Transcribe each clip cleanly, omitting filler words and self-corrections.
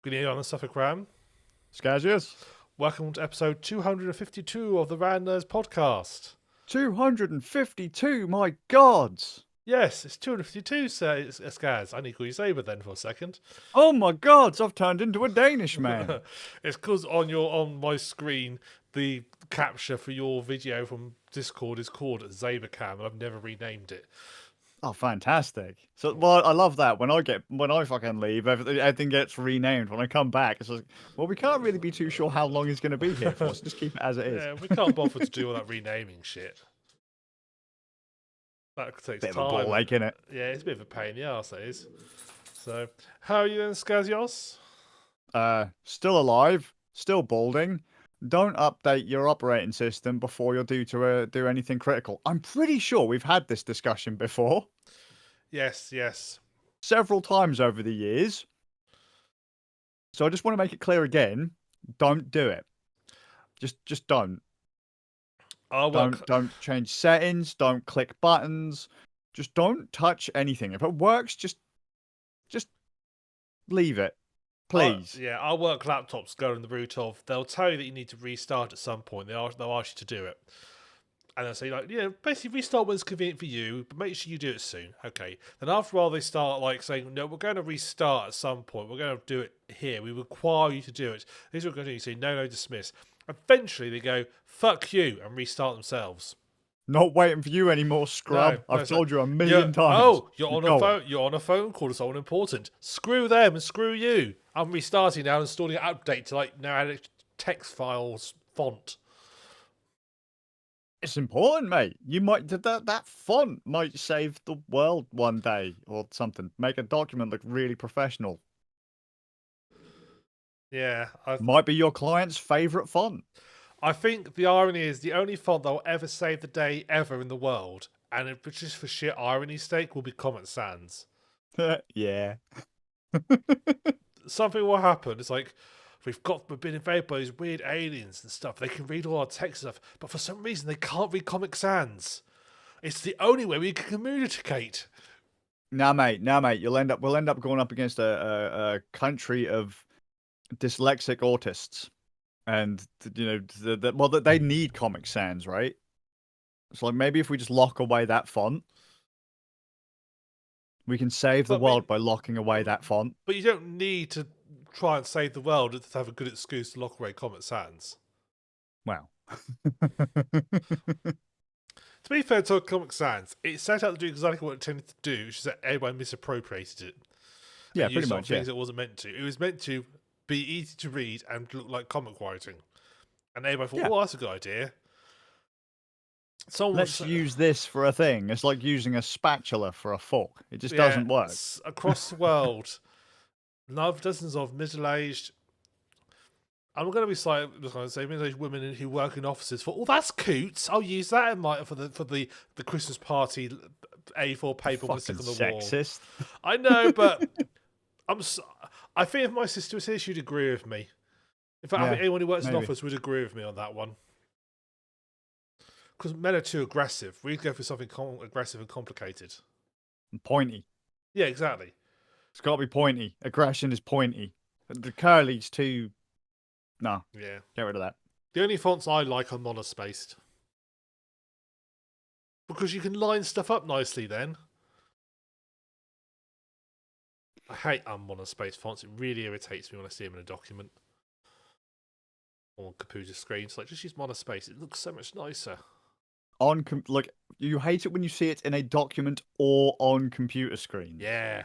Good evening on the Suffolk Ram. Skazz, yes. Welcome to episode 252 of the Randers podcast. 252, my gods. Yes, it's 252, Skazz. I need to call you Saber then for a second. Oh my gods, I've turned into a Danish man. It's because on my screen, the capture for your video from Discord is called Zabercam, and I've never renamed it. Oh, fantastic. So, well, I love that. When I fucking leave, everything gets renamed. When I come back, it's like, well, we can't really be too sure how long he's going to be here for, so just keep it as it is. Yeah, we can't bother to do all that renaming shit. That takes Bit of time. a ball ache, innit? Yeah, it's a bit of a pain in the arse, that is. So, how are you then, Skazios? Still alive, still balding. Don't update your operating system before you're due to do anything critical. I'm pretty sure we've had this discussion before. Yes. Several times over the years. So I just want to make it clear again, don't do it. Just don't. Don't change settings, don't click buttons. Just don't touch anything. If it works, just leave it. Please. Our work laptops go in the route of they'll tell you that you need to restart at some point. They'll ask you to do it. And they'll say, like, basically restart when it's convenient for you, but make sure you do it soon. Okay. Then after a while, they start, like, saying, no, we're going to restart at some point. We're going to do it here. We require you to do it. This is what we're going to do. You say, no, dismiss. Eventually, they go, fuck you, and restart themselves. Not waiting for you anymore, scrub. No, I've told you a million times. Oh, you're on a phone. You're on a phone call to someone important. Screw them and screw you. I'm restarting now and installing an update to now text files font. It's important, mate. You might that font might save the world one day or something. Make a document look really professional. Yeah, might be your client's favorite font. I think the irony is the only font that will ever save the day ever in the world, and it, just for sheer irony's sake, will be Comic Sans. Yeah. Something will happen. It's like we've been invaded by these weird aliens and stuff. They can read all our text stuff, but for some reason they can't read Comic Sans. It's the only way we can communicate. Nah, mate. We'll end up going up against a country of dyslexic autists. And they need Comic Sans, right? So like maybe if we just lock away that font, we can save the world by locking away that font. But you don't need to try and save the world to have a good excuse to lock away Comic Sans. Wow. To be fair to Comic Sans, it set out to do exactly what it intended to do, which is that everyone misappropriated it. Yeah, pretty much. Things it wasn't meant to. It was meant to be easy to read and look like comic writing. And everybody thought, oh, that's a good idea. Let's use this for a thing. It's like using a spatula for a fork. It just doesn't work. Across the world, dozens of middle-aged, I'm going to be slightly going to say middle-aged women who work in offices thought, oh, that's cute. I'll use that in for the Christmas party A4 paper when I stick on the sexist. wall. I know, but I think if my sister was here, she'd agree with me. In fact, I think anyone who works in office would agree with me on that one. Because men are too aggressive. We go for something aggressive and complicated. And pointy. Yeah, exactly. It's got to be pointy. Aggression is pointy. The curly's too... No. Yeah. Get rid of that. The only fonts I like are monospaced. Because you can line stuff up nicely then. I hate unmonospaced fonts. It really irritates me when I see them in a document. Or on computer screens. Like, just use monospace. It looks so much nicer. You hate it when you see it in a document or on computer screen. Yeah.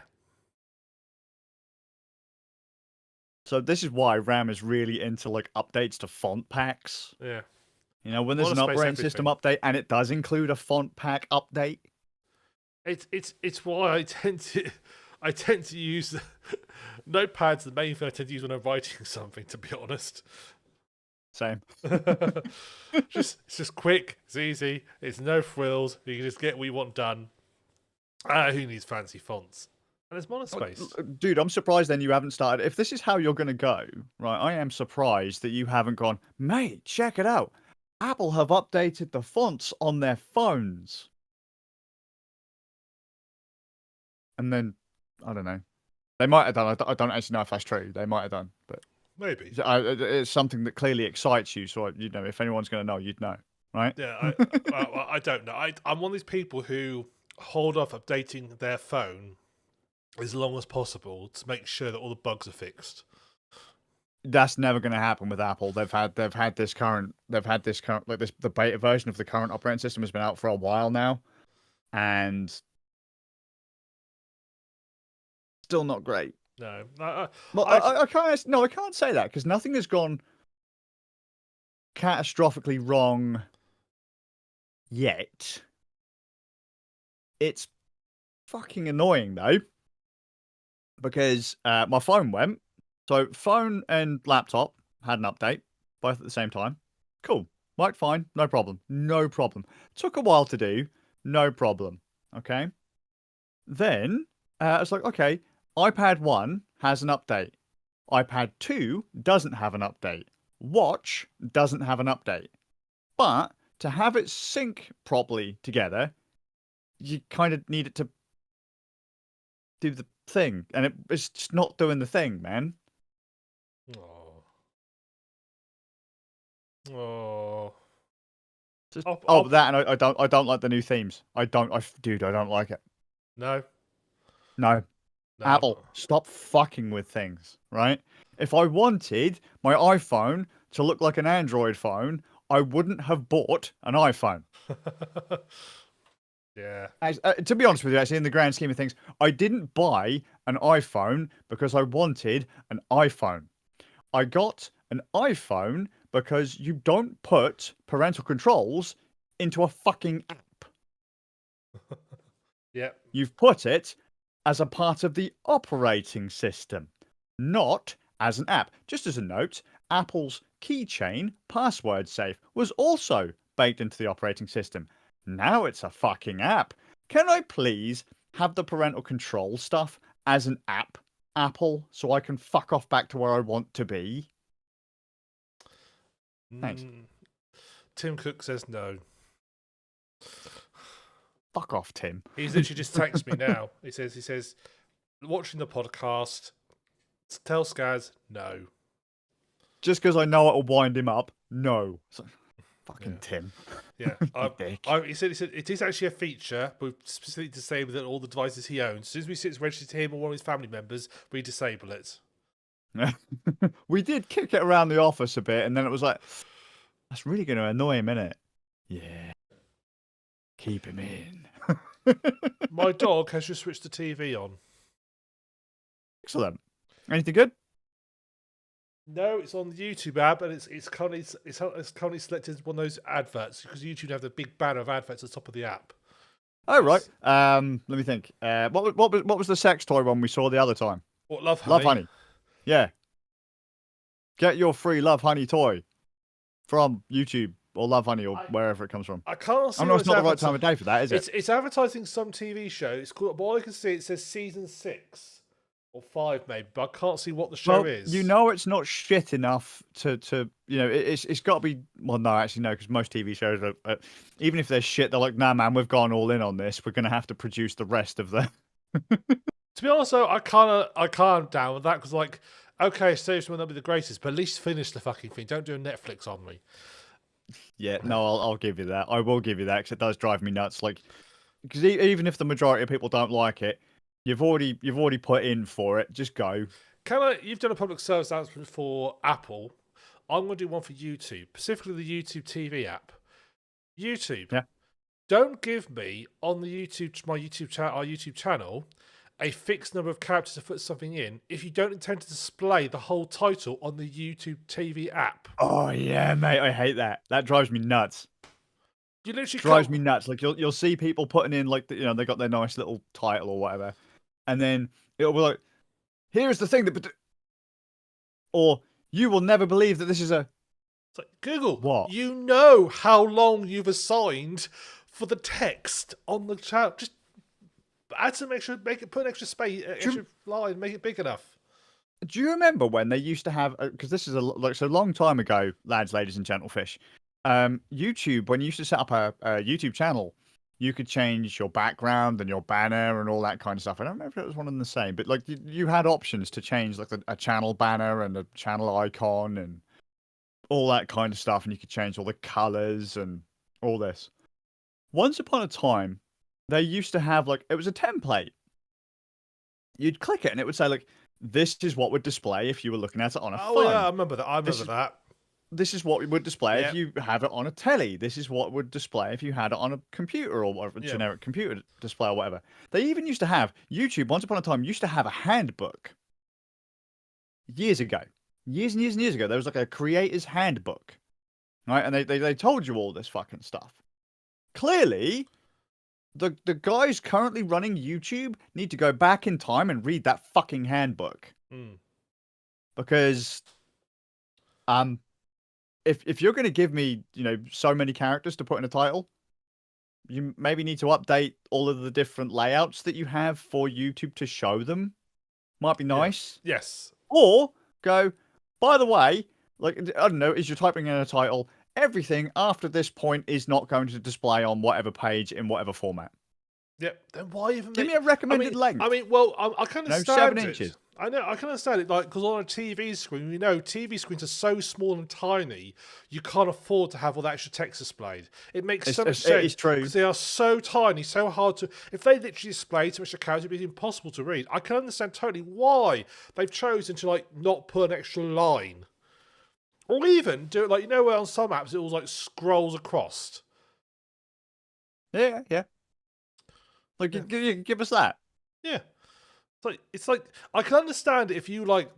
So this is why RAM is really into updates to font packs. Yeah. When there's an operating system update and it does include a font pack update. It's why I tend to use notepads. The main thing I tend to use when I'm writing something, to be honest. Same. It's just quick, it's easy, it's no frills, you can just get what you want done. Who needs fancy fonts? And it's monospace. Dude, I'm surprised then you haven't started. If this is how you're going to go, right, I am surprised that you haven't gone, mate, check it out. Apple have updated the fonts on their phones. And then, I don't know, They might have done. I don't actually know if that's true. They might have done, but Maybe. it's something that clearly excites you. So if anyone's going to know, you'd know, right? Yeah, I don't know. I'm one of these people who hold off updating their phone as long as possible to make sure that all the bugs are fixed. That's never going to happen with Apple. They've had this current like the beta version of the current operating system has been out for a while now, and still not great. No, I can't say that because nothing has gone catastrophically wrong yet. It's fucking annoying though, because my phone went. So phone and laptop had an update, both at the same time. Cool. Worked fine. No problem. No problem. Took a while to do. No problem. Okay. Then I was like, okay, iPad 1 has an update. iPad 2 doesn't have an update. Watch doesn't have an update. But to have it sync properly together, you kind of need it to do the thing. And it's just not doing the thing, man. Oh. Just, that, and I don't like the new themes. Dude, I don't like it. No. Apple, stop fucking with things, right? If I wanted my iPhone to look like an Android phone, I wouldn't have bought an iPhone. Yeah. To be honest with you, actually, in the grand scheme of things, I didn't buy an iPhone because I wanted an iPhone. I got an iPhone because you don't put parental controls into a fucking app. Yep. You've put it as a part of the operating system, not as an app. Just as a note, Apple's keychain password safe was also baked into the operating system. Now it's a fucking app. Can I please have the parental control stuff as an app, Apple, so I can fuck off back to where I want to be? Thanks. Tim Cook says no. Fuck off, Tim. He's literally just texted me now. He says, watching the podcast, tell Skazz no. Just because I know it'll wind him up, no. Fucking Tim. Yeah. He said it is actually a feature, but specifically disable that all the devices he owns. As soon as we sit registered to him or one of his family members, we disable it. We did kick it around the office a bit, and then it was like, that's really going to annoy him, innit? Yeah. Keep him in. My dog has just switched the TV on. Excellent. Anything good? No, it's on the YouTube app, and it's currently selected as one of those adverts because YouTube have the big banner of adverts at the top of the app. Oh right. Let me think. What was the sex toy one we saw the other time? What, Love Honey? Love Honey. Yeah. Get your free Love Honey toy from YouTube or Love Honey or wherever it comes from. I can't see. I know it's not the right time of day for that, is it? It's advertising some TV show. It's called. All I can see, it says season 6 or 5 maybe, but I can't see what the show is. You know, it's not shit enough to it's got to be. Well, no, actually no, because most TV shows are even if they're shit, they're like, nah, man, we've gone all in on this. We're gonna have to produce the rest of them. To be honest, though, I can't down with that because, like, okay, seriously, might not be the greatest, but at least finish the fucking thing. Don't do a Netflix on me. Yeah, no, I'll give you that. I will give you that because it does drive me nuts. Like, because even if the majority of people don't like it, you've already put in for it. Just go. You've done a public service announcement for Apple. I'm going to do one for YouTube, specifically the YouTube TV app. YouTube. Yeah. Don't give me on the our YouTube channel, a fixed number of characters to put something in if you don't intend to display the whole title on the YouTube TV app. Oh yeah, mate, I hate that. That drives me nuts. You literally drives me nuts. Like you'll see people putting in like they got their nice little title or whatever, and then it'll be like, here's the thing that, or you will never believe that this is a. It's like, Google. What? You know how long you've assigned for the text on the channel. Just add some extra, put an extra space, extra line, make it big enough. Do you remember when they used to have? Because this is so long time ago, lads, ladies, and gentlefish. YouTube, when you used to set up a YouTube channel, you could change your background and your banner and all that kind of stuff. I don't know if it was one and the same, but like you had options to change like a channel banner and a channel icon and all that kind of stuff, and you could change all the colors and all this. Once upon a time, they used to have like it was a template. You'd click it and it would say like, this is what would display if you were looking at it on a phone. Yeah, I remember that. This is what it would display Yeah. if you have it on a telly. This is what would display if you had it on a computer or whatever, Yeah. generic computer display or whatever. They even used to have YouTube. Once upon a time, used to have a handbook. Years ago, years and years and years ago, there was like a creator's handbook, right? And they told you all this fucking stuff. Clearly, the guys currently running YouTube need to go back in time and read that fucking handbook. Because if you're going to give me, so many characters to put in a title, you maybe need to update all of the different layouts that you have for YouTube to show them. Might be nice. Yeah. Yes. Or go, by the way, like, I don't know, as you're typing in a title, everything after this point is not going to display on whatever page in whatever format. Yep. Then why even give me a recommended length? I mean, well, I can understand 7 it. inches. I know, I can understand it, like, because on a TV screen, we know TV screens are so small and tiny, you can't afford to have all that extra text displayed. It makes so much sense. It is true. Because they are so tiny, so hard to... If they literally displayed so much of character, it'd be impossible to read. I can understand totally why they've chosen to, like, not put an extra line. Or even do it, like, where on some apps it was, like, scrolls across. Yeah. Like, yeah. Give us that. Yeah. It's like I can understand it if you like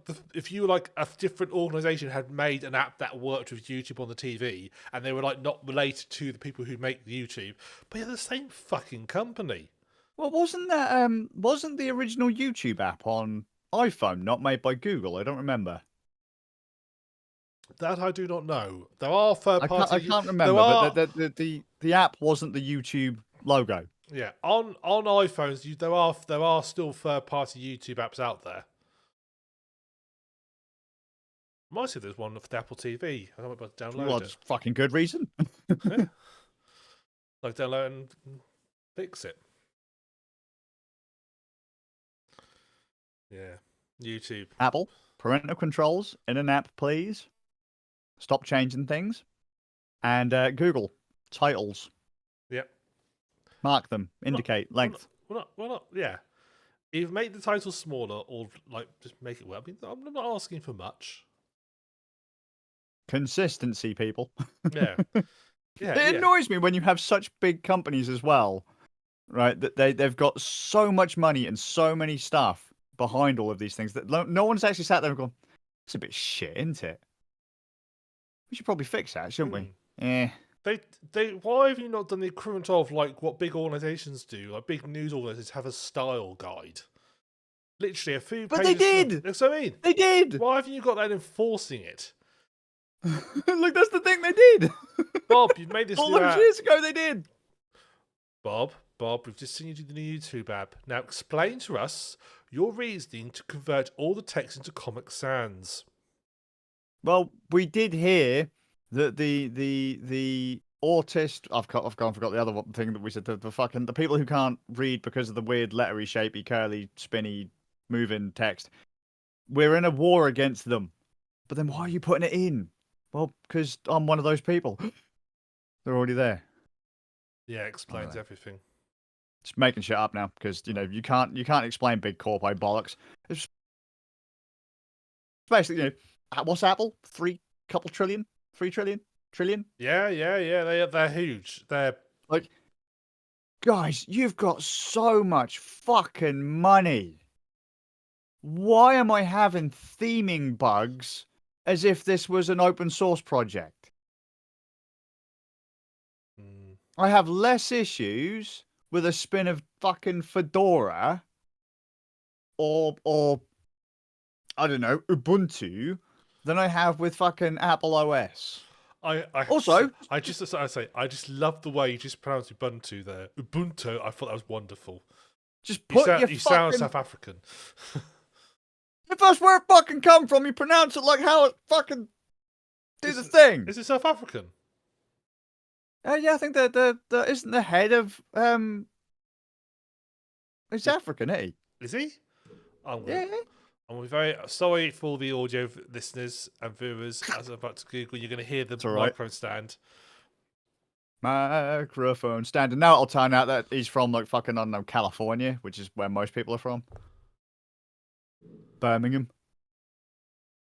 a different organization had made an app that worked with YouTube on the TV and they were like not related to the people who make the YouTube, but they're the same fucking company. Well, wasn't the original YouTube app on iPhone not made by Google? I don't remember. That I do not know. There are third party. I can't remember, but the app wasn't the YouTube logo. Yeah, on iPhones, there are still third-party YouTube apps out there. Might see there's one for the Apple TV. I don't know about to download well, it. That's fucking good reason. Yeah. Like download and fix it. Yeah, YouTube. Apple, parental controls in an app, please. Stop changing things. And Google, titles. Yep. Mark them. Indicate length. We're not. Yeah. Either make the title smaller or like just make it well. I mean, I'm not asking for much. Consistency, people. Yeah. Yeah. It annoys me when you have such big companies as well, right? That they've got so much money and so many stuff behind all of these things that no one's actually sat there and gone, "It's a bit shit, isn't it? We should probably fix that, shouldn't we?" Why have you not done the equivalent of like what big organisations do? Like big news organisations have a style guide. Literally a few pages. But they did! That's what I mean. They did! Why haven't you got that enforcing it? Look, that's the thing, they did! Bob, you've made this all new those app. years ago, they did! Bob, we've just seen you do the new YouTube app. Now explain to us your reasoning to convert all the text into Comic Sans. Well, we did hear that the autist, I've forgot the other thing that we said, the people who can't read because of the weird lettery, shapey, curly, spinny, moving text. We're in a war against them. But then why are you putting it in? Well, because I'm one of those people. They're already there. Yeah, explains everything. Just making shit up now because you can't explain big corpo bollocks. It's basically what's Apple? 3 trillion? Trillion? Yeah. They're huge. They're like, guys, you've got so much fucking money. Why am I having theming bugs as if this was an open source project? I have less issues with a spin of fucking Fedora or I don't know, Ubuntu than I have with fucking Apple OS. I just love the way you just pronounced Ubuntu there. Ubuntu, I thought that was wonderful. Just put you sound South African. If that's where it fucking come from, you pronounce it like how it fucking do the thing. Is it South African? Yeah, I think the isn't the head of he's African, isn't he? Is he? I'm gonna. Yeah. I'm very sorry for the audio listeners and viewers. As I'm about to Google, you're going to hear the It's all right. microphone stand. Microphone stand. And now it'll turn out that he's from like fucking, I don't know, California, which is where most people are from. Birmingham.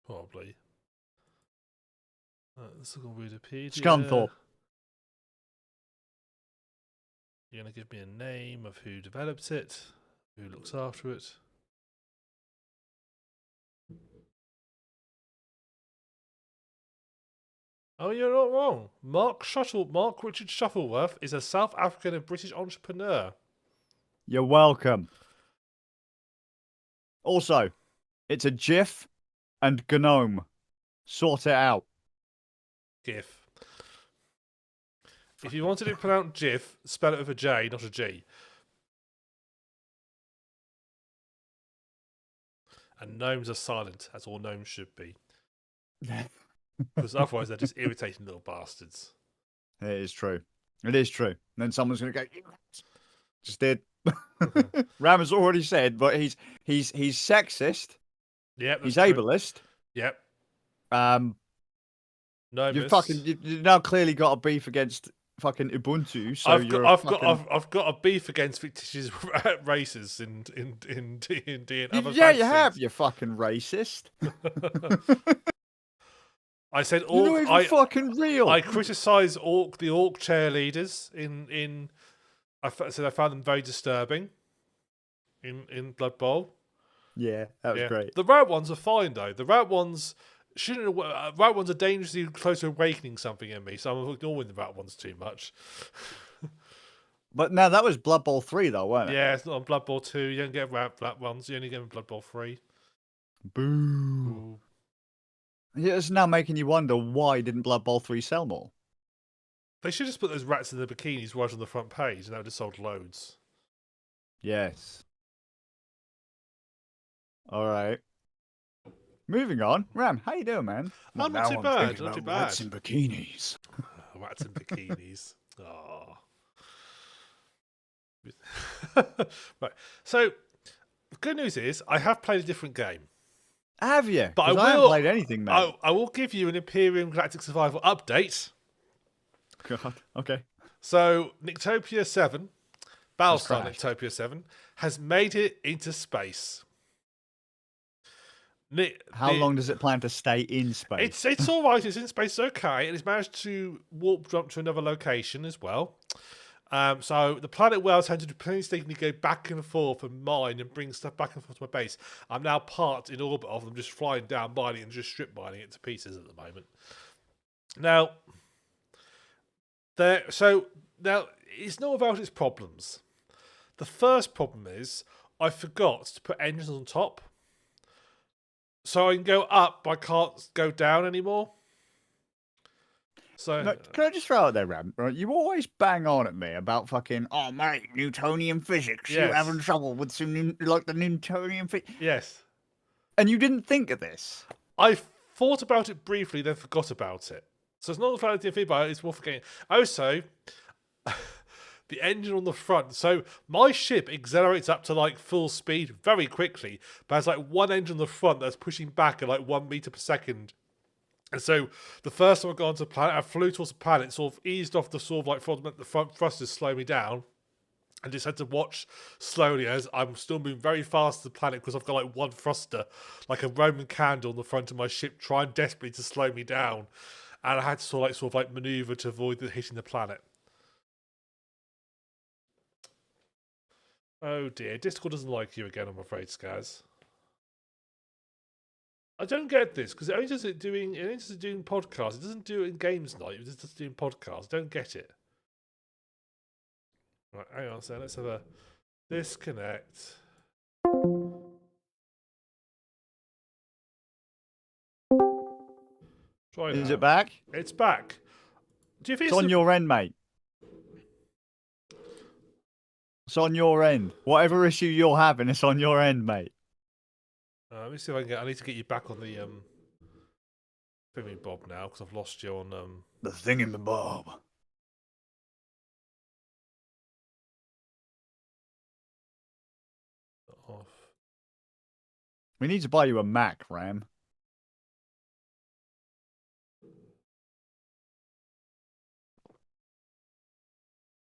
Probably. Let's look on Wikipedia. Scunthorpe. You're going to give me a name of who developed it, who looks after it. Oh, you're not wrong. Mark Richard Shuttleworth is a South African and British entrepreneur. You're welcome. Also, it's a GIF and GNOME. Sort it out. GIF. If you wanted it pronounced GIF, spell it with a J, not a G. And gnomes are silent, as all gnomes should be. Because otherwise they're just irritating little bastards. It is true. It is true. And then someone's going to go, just did. Ram has already said, but he's sexist. Yep. He's ableist. Yep. You've now clearly got a beef against fucking Ubuntu. So I've got a beef against fictitious races in D&D and other yeah, you fantasies. have, you fucking racist. I said You're not even fucking real. I criticised the orc cheerleaders I said I found them very disturbing in Blood Bowl. Yeah, that was great. The rat ones are fine though. The rat ones rat ones are dangerously close to awakening something in me, so I'm ignoring the rat ones too much. But now that was Blood Bowl 3 though, wasn't it? Yeah, it's not on Blood Bowl 2. You don't get rat ones. You only get them in Blood Bowl 3. Boo. Ooh. Yeah, it's now making you wonder why didn't Blood Bowl 3 sell more? They should just put those rats in the bikinis right on the front page, and that would have sold loads. Yes. All right. Moving on. Ram, how you doing, man? I'm not too bad. Not too bad. Rats in bikinis. Rats in bikinis. Oh. Right. So, the good news is I have played a different game. Have you? But I haven't played anything, mate. I will give you an Empyrion Galactic Survival update. God. Okay. So, Nictopia 7, Battlestar Nictopia 7, has made it into space. How long does it plan to stay in space? It's all right. It's in space. It's okay, and it's managed to warp jump to another location as well. So the planet where I was having to painstakingly go back and forth and mine and bring stuff back and forth to my base, I'm now parked in orbit of them, just flying down, mining and just strip mining it to pieces at the moment. Now, now it's not about its problems. The first problem is I forgot to put engines on top. So I can go up, but I can't go down anymore. So no, can I just throw out there, Ram? Right, you always bang on at me about fucking, oh mate, Newtonian physics. Yes. You're having trouble with some like the Newtonian physics. Yes. And you didn't think of this. I thought about it briefly, then forgot about it. So it's not the fact that I it's more forgetting. Also, the engine on the front. So my ship accelerates up to like full speed very quickly, but has like one engine on the front that's pushing back at like 1 meter per second. And so the first time I got onto the planet, I flew towards the planet, sort of eased off the sort of like the front thrusters slow me down, and just had to watch slowly as I'm still moving very fast to the planet because I've got like one thruster, like a Roman candle on the front of my ship, trying desperately to slow me down, and I had to sort of like maneuver to avoid hitting the planet. Oh dear, Discord doesn't like you again, I'm afraid, Skazz. I don't get this because it only does it doing podcasts. It doesn't do it in games night. It just doing podcasts. Don't get it. Right, hang on. So let's have a disconnect. Try Is it back? It's back. Do you think it's on your end, mate? It's on your end. Whatever issue you're having, it's on your end, mate. Let me see if I can get. I need to get you back on the thingy bob now because I've lost you on the thingamabob. We need to buy you a Mac, Ram.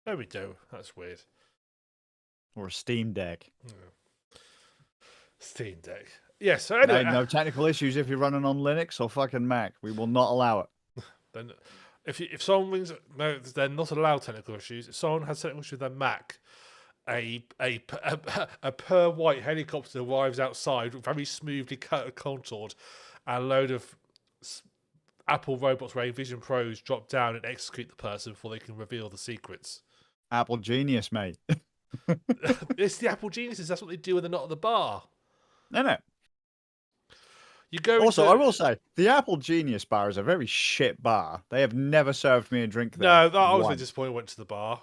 There we do. That's weird. Or a Steam Deck. Steam Deck. Yeah, so anyway. No technical issues if you're running on Linux or fucking Mac. We will not allow it. Then, if someone rings, no, they're not allowed technical issues. If someone has technical issues with their Mac, a per white helicopter arrives outside, very smoothly contoured, and a load of Apple robots wearing Vision Pros drop down and execute the person before they can reveal the secrets. Apple genius, mate. It's the Apple geniuses. That's what they do when they're not at the bar. No. You go. Also, I will say the Apple Genius bar is a very shit bar. They have never served me a drink there. No, I was really disappointed. Went to the bar.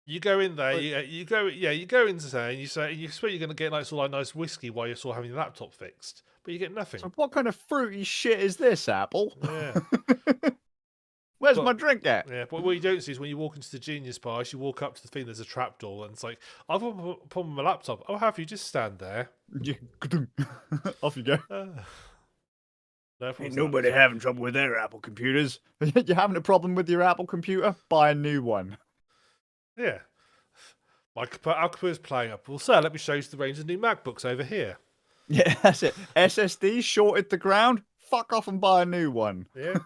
You go in there. You go into there, and you say you expect you're going to get like sort of like nice whiskey while you're sort of having your laptop fixed, but you get nothing. So what kind of fruity shit is this, Apple? Yeah. Where's my drink at? Yeah, but what you don't see is when you walk into the Genius bar, you walk up to the thing. There's a trapdoor, and it's like I've got a problem with my laptop. Oh, have you? Just stand there. Off you go. Ain't nobody having trouble with their Apple computers. You're having a problem with your Apple computer? Buy a new one. Yeah. My computer's playing up. Well, sir, let me show you the range of new MacBooks over here. Yeah, that's it. SSD shorted the ground. Fuck off and buy a new one. Yeah.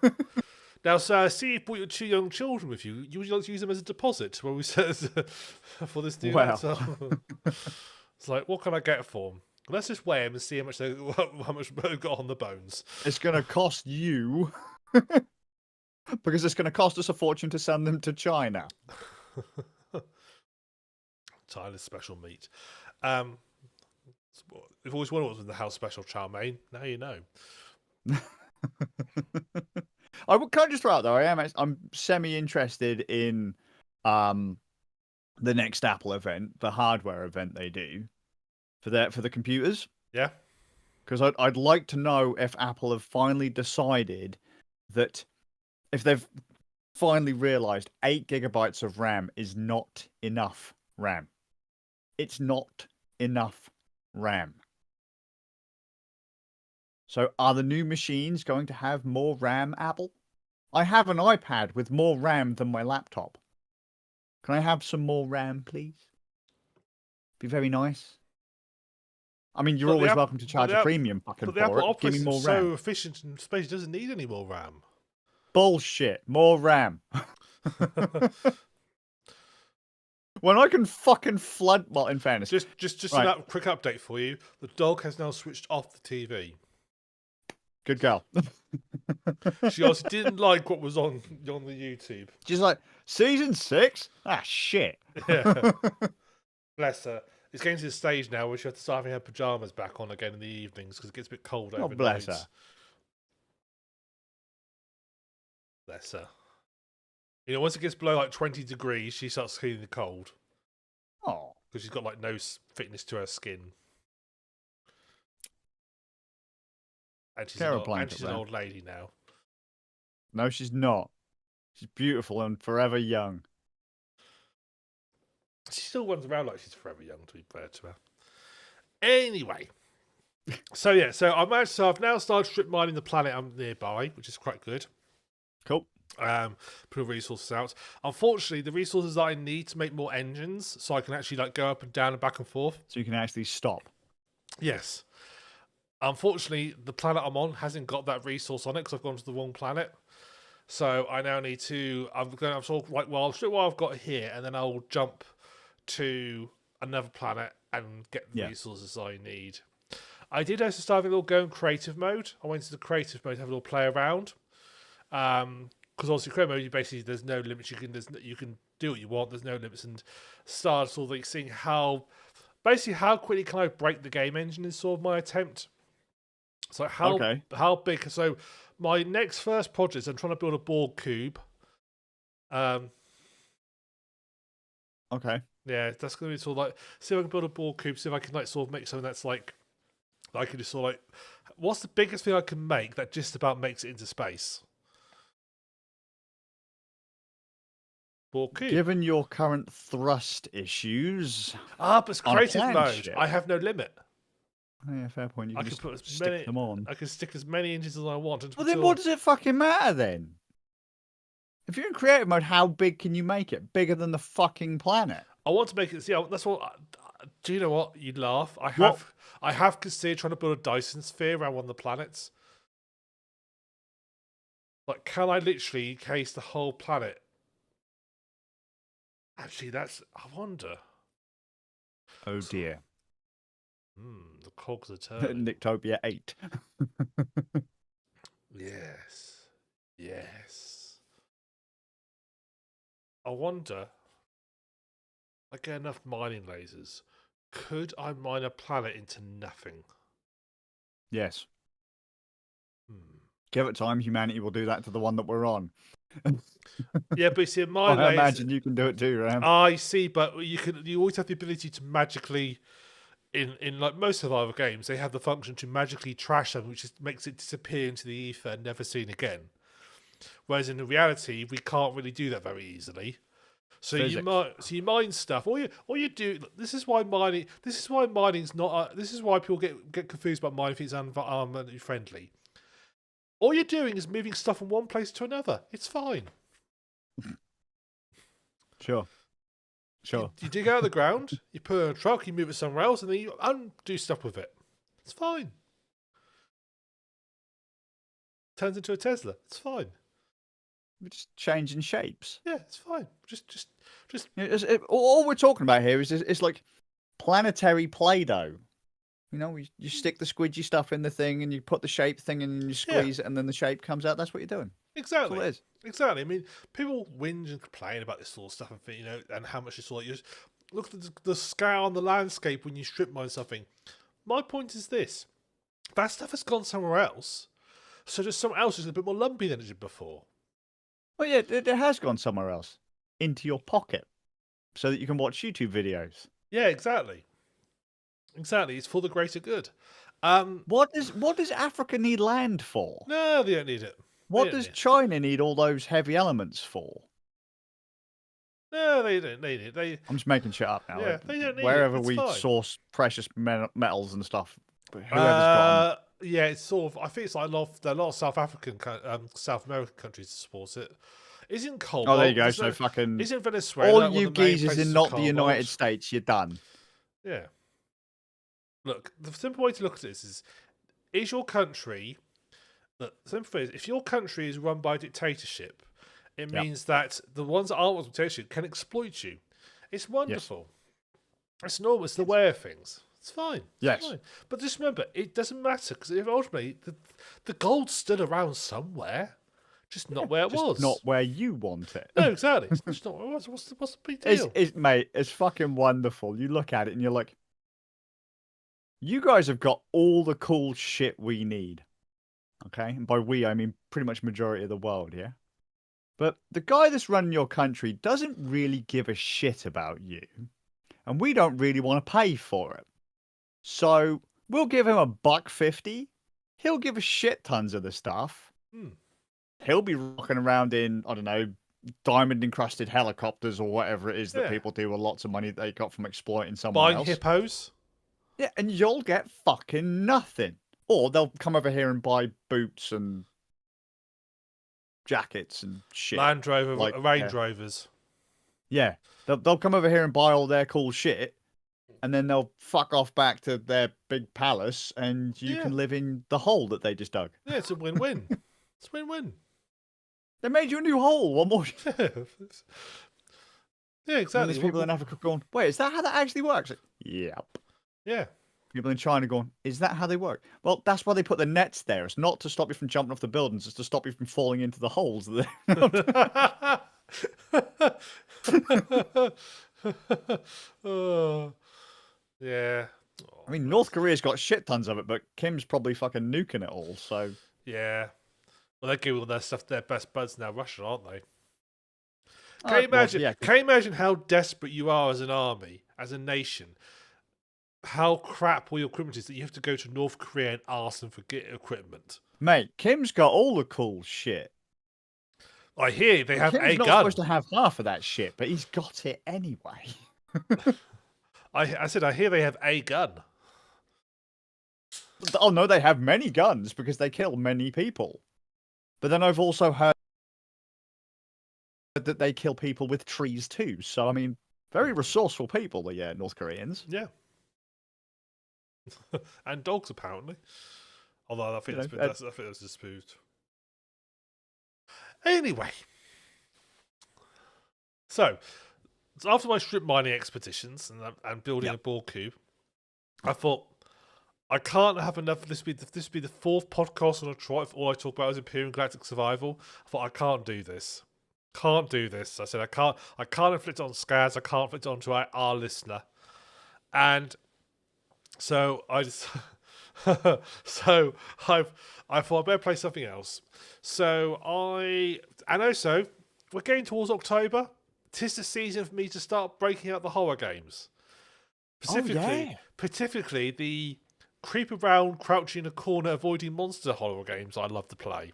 Now, sir, I see you brought your 2 young children with you. You would like to use them as a deposit when we said for this new laptop. It's like, what can I get for them? Let's just weigh them and see how much they've got on the bones. It's going to cost you because it's going to cost us a fortune to send them to China. China's special meat. You've always wondered what was in the house special chow mein. Now you know. Can I just throw out though? I'm semi-interested in the next Apple event, the hardware event they do for the computers. Yeah, because I'd like to know if Apple have finally decided that if they've finally realized 8 gigabytes of RAM is not enough RAM. It's not enough RAM. So are the new machines going to have more RAM, Apple? I have an iPad with more RAM than my laptop. Can I have some more RAM, please? Be very nice. I mean, you're always welcome to charge a premium fucking for it. Give me more RAM. So efficient in space, it doesn't need any more RAM. Bullshit. More RAM. When I can fucking flood... Well, in fairness... Just right. A quick update for you. The dog has now switched off the TV. Good girl. She also didn't like what was on the YouTube. She's like, season 6? Ah, shit. Yeah. Bless her. It's getting to the stage now where she has to start having her pyjamas back on again in the evenings because it gets a bit cold overnight. Oh, bless her. Bless her. You know, once it gets below like 20 degrees, she starts feeling the cold. Oh. Because she's got like no fitness to her skin. And she's, an old lady now. No, she's not. She's beautiful and forever young. She still runs around like she's forever young, to be fair to her. Anyway. So I've now started strip mining the planet I'm nearby, which is quite good. Cool. Put resources out. Unfortunately, the resources that I need to make more engines, so I can actually like go up and down and back and forth. So you can actually stop. Yes. Unfortunately, the planet I'm on hasn't got that resource on it because I've gone to the wrong planet. So I now need to. I'm sort of like, well, I'll show what I've got here, and then I'll jump to another planet and get the resources I need. I did also start having a little go in creative mode. I went into the creative mode to have a little play around. Because obviously creative mode, you basically there's no limits. You can do what you want. There's no limits, and start sort of like seeing how quickly can I break the game engine is sort of my attempt. So how big? So my next first project is I'm trying to build a Borg cube. Okay. Yeah, that's going to be sort of like see if I can build a Borg cube. See if I can like sort of make something that's like I can just sort of like what's the biggest thing I can make that just about makes it into space. Borg cube. Given your current thrust issues, but it's creative mode. I have no limit. Oh, yeah, fair point. You I can can just put as stick many. them on. I can stick as many inches as I want. Well, then what does it fucking matter then? If you're in creative mode, how big can you make it? Bigger than the fucking planet? I want to make it. See, that's what. Do you know what? You'd laugh. What? I have considered trying to build a Dyson sphere around one of the planets. Like, can I literally encase the whole planet? Actually, that's. I wonder. Oh dear. The cogs are turning. Nictopia 8. Yes. Yes. I wonder. I get enough mining lasers. Could I mine a planet into nothing? Yes. Hmm. Give it time, humanity will do that to the one that we're on. Yeah, but you see, my I imagine you can do it too, Ram. I see, but you always have the ability to magically, in like most of our games, they have the function to magically trash something, which just makes it disappear into the ether and never seen again. Whereas in reality, we can't really do that very easily. So you mine stuff. All you do. This is why mining. This is why mining's not. This is why people get confused about mining if it's environmentally friendly. All you're doing is moving stuff from one place to another. It's fine. Sure. You dig out of the ground, you put it in a truck, you move it somewhere else, and then you undo stuff with it. It's fine. Turns into a Tesla. It's fine. We're just changing shapes. Yeah, it's fine. Just. All we're talking about here is it's like planetary Play-Doh. You know, you stick the squidgy stuff in the thing, and you put the shape thing in, and you squeeze it, and then the shape comes out. That's what you're doing. Exactly. That's all it is. Exactly. I mean, people whinge and complain about this sort of stuff, and and how much it's all like. Look at the scale on the landscape when you strip mine something. My point is this: that stuff has gone somewhere else, so just somewhere else is a bit more lumpy than it did before. Well, yeah, it has gone somewhere else, into your pocket, so that you can watch YouTube videos. Yeah, exactly. Exactly. It's for the greater good. What does Africa need land for? No, they don't need it. What does China need all those heavy elements for? No, they don't need it. I'm just making shit up now. Yeah, they don't need Wherever it. It's we fine. source precious metals and stuff, whoever's got 'em. Yeah, it's sort of. I think it's like a lot of South African, South American countries support it. Isn't cobalt? Oh, there you go. So fucking isn't Venezuela? all you geezers in not the United States, you're done. Yeah. Look, the simple way to look at this is your country. Look, simple thing is, if your country is run by a dictatorship, it means that the ones that aren't with dictatorship can exploit you. It's wonderful. Yes. It's normal. It's the way of things. It's fine. It's fine. But just remember, it doesn't matter because ultimately the gold's still around somewhere, just not where it was. Not where you want it. No, exactly. It's just not where it was. What's the big deal? Mate, it's fucking wonderful. You look at it and you're like, you guys have got all the cool shit we need. Okay? And by we, I mean pretty much majority of the world, yeah? But the guy that's running your country doesn't really give a shit about you. And we don't really want to pay for it. So we'll give him $1.50. He'll give us shit tons of the stuff. He'll be rocking around in, I don't know, diamond encrusted helicopters or whatever it is that people do with lots of money that they got from exploiting someone else. Buying hippos. Yeah, and you'll get fucking nothing. Or they'll come over here and buy boots and jackets and shit. Range Rovers. Yeah, they'll come over here and buy all their cool shit, and then they'll fuck off back to their big palace, and you can live in the hole that they just dug. Yeah, it's a win-win. It's a win-win. They made you a new hole. One more. Yeah, exactly. And there's people in Africa going, wait, is that how that actually works? Like, yep. Yeah. People in China going, is that how they work? Well, that's why they put the nets there. It's not to stop you from jumping off the buildings. It's to stop you from falling into the holes. Oh, yeah. I mean, North Korea's got shit tons of it, but Kim's probably fucking nuking it all, so... Yeah. Well, they give all their stuff to their best buds now, Russia, aren't they? Can you imagine how desperate you are as an army, as a nation? How crap all your equipment is that you have to go to North Korea and ask them for equipment. Mate, Kim's got all the cool shit. I hear they have Kim's a not gun. Supposed to have half of that shit, but he's got it anyway. I said I hear they have a gun. Oh no, they have many guns because they kill many people. But then I've also heard that they kill people with trees too. So I mean, very resourceful people, the North Koreans. Yeah. And dogs, apparently. Although I think You know, I think that's disproved. Anyway. So after my strip mining expeditions and building a ball cube, I thought, I can't have enough. This would be the fourth podcast on a trot if all I talk about is Empyrion Galactic Survival. I thought, I can't do this. Can't do this. I said, I can't inflict it on Skazz. I can't inflict it onto our listener. And so I just I thought I better play something else. And also we're getting towards October. 'Tis the season for me to start breaking out the horror games. Specifically the creep around, crouching in a corner, avoiding monster horror games I love to play.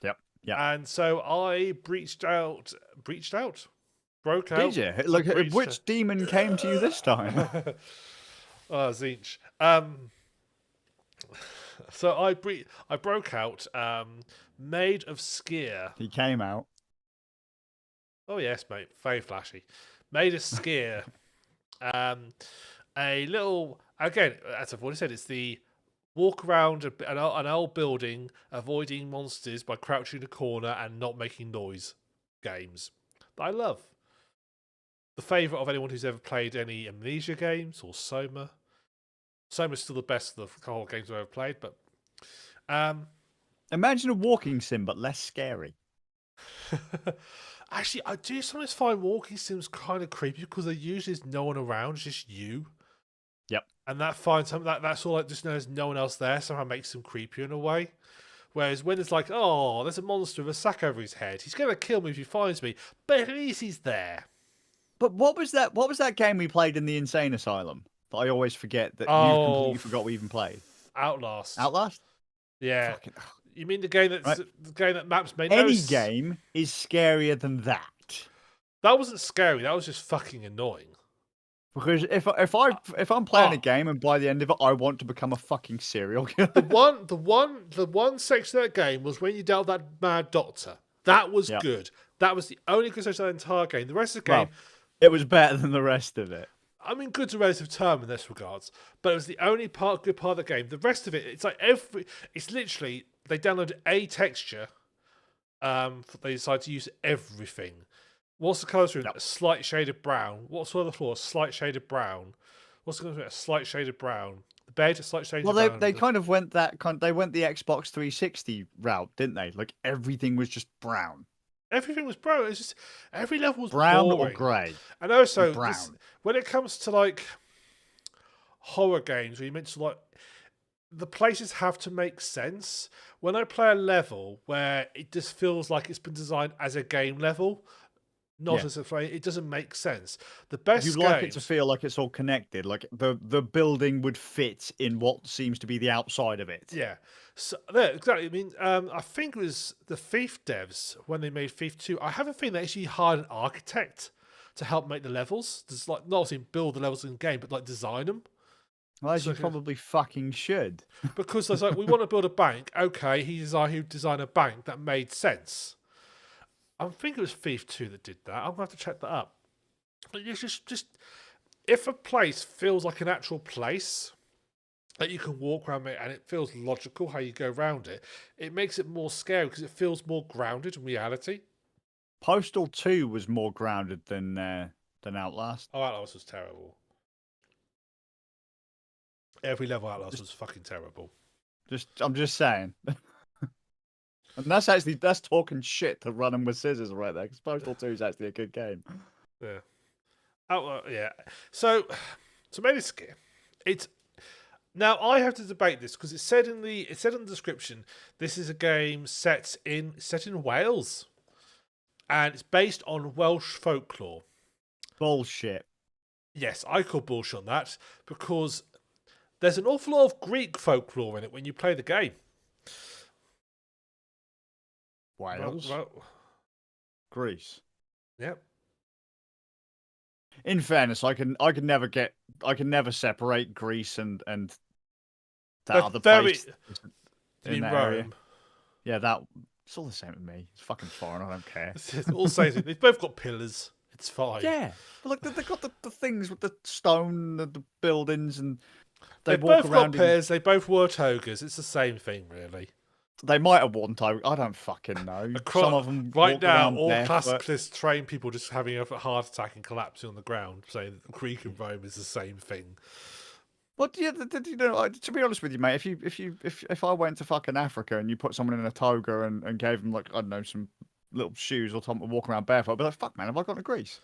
Yep. And so I broke out. Did you? Look, which demon came to you this time? Oh, Zinch. So I broke out Maid of Sker. He came out. Oh yes, mate. Very flashy. Maid of Sker. A little, again, as I've already said, it's the walk around an old building, avoiding monsters by crouching in a corner and not making noise games that I love. The favourite of anyone who's ever played any Amnesia games or Soma. Soma's still the best of the whole games I've ever played, but imagine a walking sim, but less scary. Actually, I do sometimes find walking sims kind of creepy because there usually is no one around, it's just you. Yep. And that's all like just there's no one else there, somehow makes them creepier in a way. Whereas when it's like, oh, there's a monster with a sack over his head, he's gonna kill me if he finds me, but at least he's there. But what was that game we played in the insane asylum that I always forget that you completely forgot we even played? Outlast. Outlast? Yeah. Fucking... You mean the game the game that Maps made? Any game is scarier than that. That wasn't scary. That was just fucking annoying. Because if I'm playing a game and by the end of it I want to become a fucking serial killer. The one section of that game was when you dealt with that mad doctor. That was good. That was the only good section of the entire game. The rest of the game, it was better than the rest of it. I mean, good's a relative term in this regards, but it was the only good part of the game. The rest of it, it's like it's literally they downloaded a texture. They decided to use everything. What's the colours room? A slight shade of brown. What's on the floor? A slight shade of brown. What's the colours room? A slight shade of brown. The bed, a slight shade of brown. Well, they kind of went the Xbox 360 route, didn't they? Like everything was just brown. Everything was brown. It's just every level was brown boring. Or grey. And also, when it comes to like horror games, where you mentioned like the places have to make sense. When I play a level where it just feels like it's been designed as a game level, not as a play, it doesn't make sense. The best you'd like it to feel like it's all connected, like the building would fit in what seems to be the outside of it. Yeah. So yeah, exactly. I mean, I think it was the Thief devs when they made Thief 2. I have a feeling they actually hired an architect to help make the levels. Just like not only build the levels in game, but like design them. Well, as you probably fucking should. Because there's like, we want to build a bank. Okay, he designed a bank that made sense. I think it was Thief 2 that did that. I'm gonna have to check that up. But it's just if a place feels like an actual place that you can walk around it and it feels logical how you go around it, it makes it more scary because it feels more grounded in reality. Postal 2 was more grounded than Outlast. Oh, Outlast was terrible. Every level Outlast was fucking terrible. I'm just saying. And that's talking shit to run them with scissors right there, because Postal 2 is actually a good game. Yeah. Yeah. So Maid of Sker. Now I have to debate this because it said in the description this is a game set in Wales, and it's based on Welsh folklore. Bullshit. Yes, I call bullshit on that because there's an awful lot of Greek folklore in it when you play the game. Wales, Greece. Yep. In fairness, I can never separate Greece and that other very. place You in mean that Rome? area. Yeah, that it's all the same with me. It's fucking foreign. I don't care. It's all same thing. They've both got pillars. It's fine. Yeah, but like they've got the things with the stone, the buildings, and they They've walk both around. got pillars. They both wore togas. It's the same thing, really. They might have worn toga. I don't fucking know. Some of them right walk now, around all barefoot. classicalist trained people just having a heart attack and collapsing on the ground, saying that Greek and Rome is the same thing. Well, yeah, you know, to be honest with you, mate, if I went to fucking Africa and you put someone in a toga and gave them like I don't know some little shoes or something to walk around barefoot, I'd be like, fuck, man, have I gone to Greece?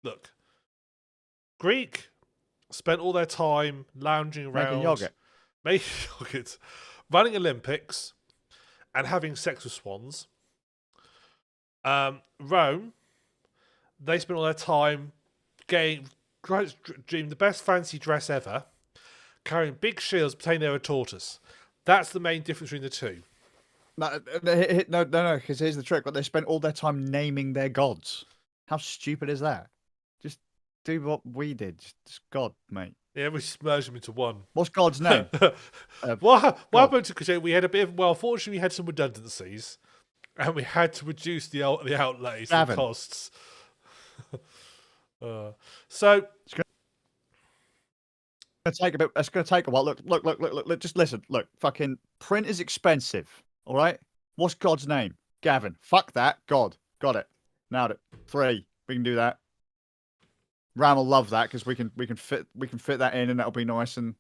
Look, Greek spent all their time lounging around, making yogurt, running Olympics, and having sex with swans. Rome, they spent all their time dreaming the best fancy dress ever, carrying big shields, pretending they were a tortoise. That's the main difference between the two. No, because here's the trick. But they spent all their time naming their gods. How stupid is that? Just do what we did. Just God, mate. Yeah, we merged them into one. What's God's name? What happened to because we had a bit of fortunately we had some redundancies, and we had to reduce the outlays, the costs. So it's going to take a while. Look. Just listen. Look, fucking print is expensive. All right. What's God's name? Gavin. Fuck that. God. Got it. Nailed it. 3. We can do that. Ram will love that because we can fit that in and that'll be nice and.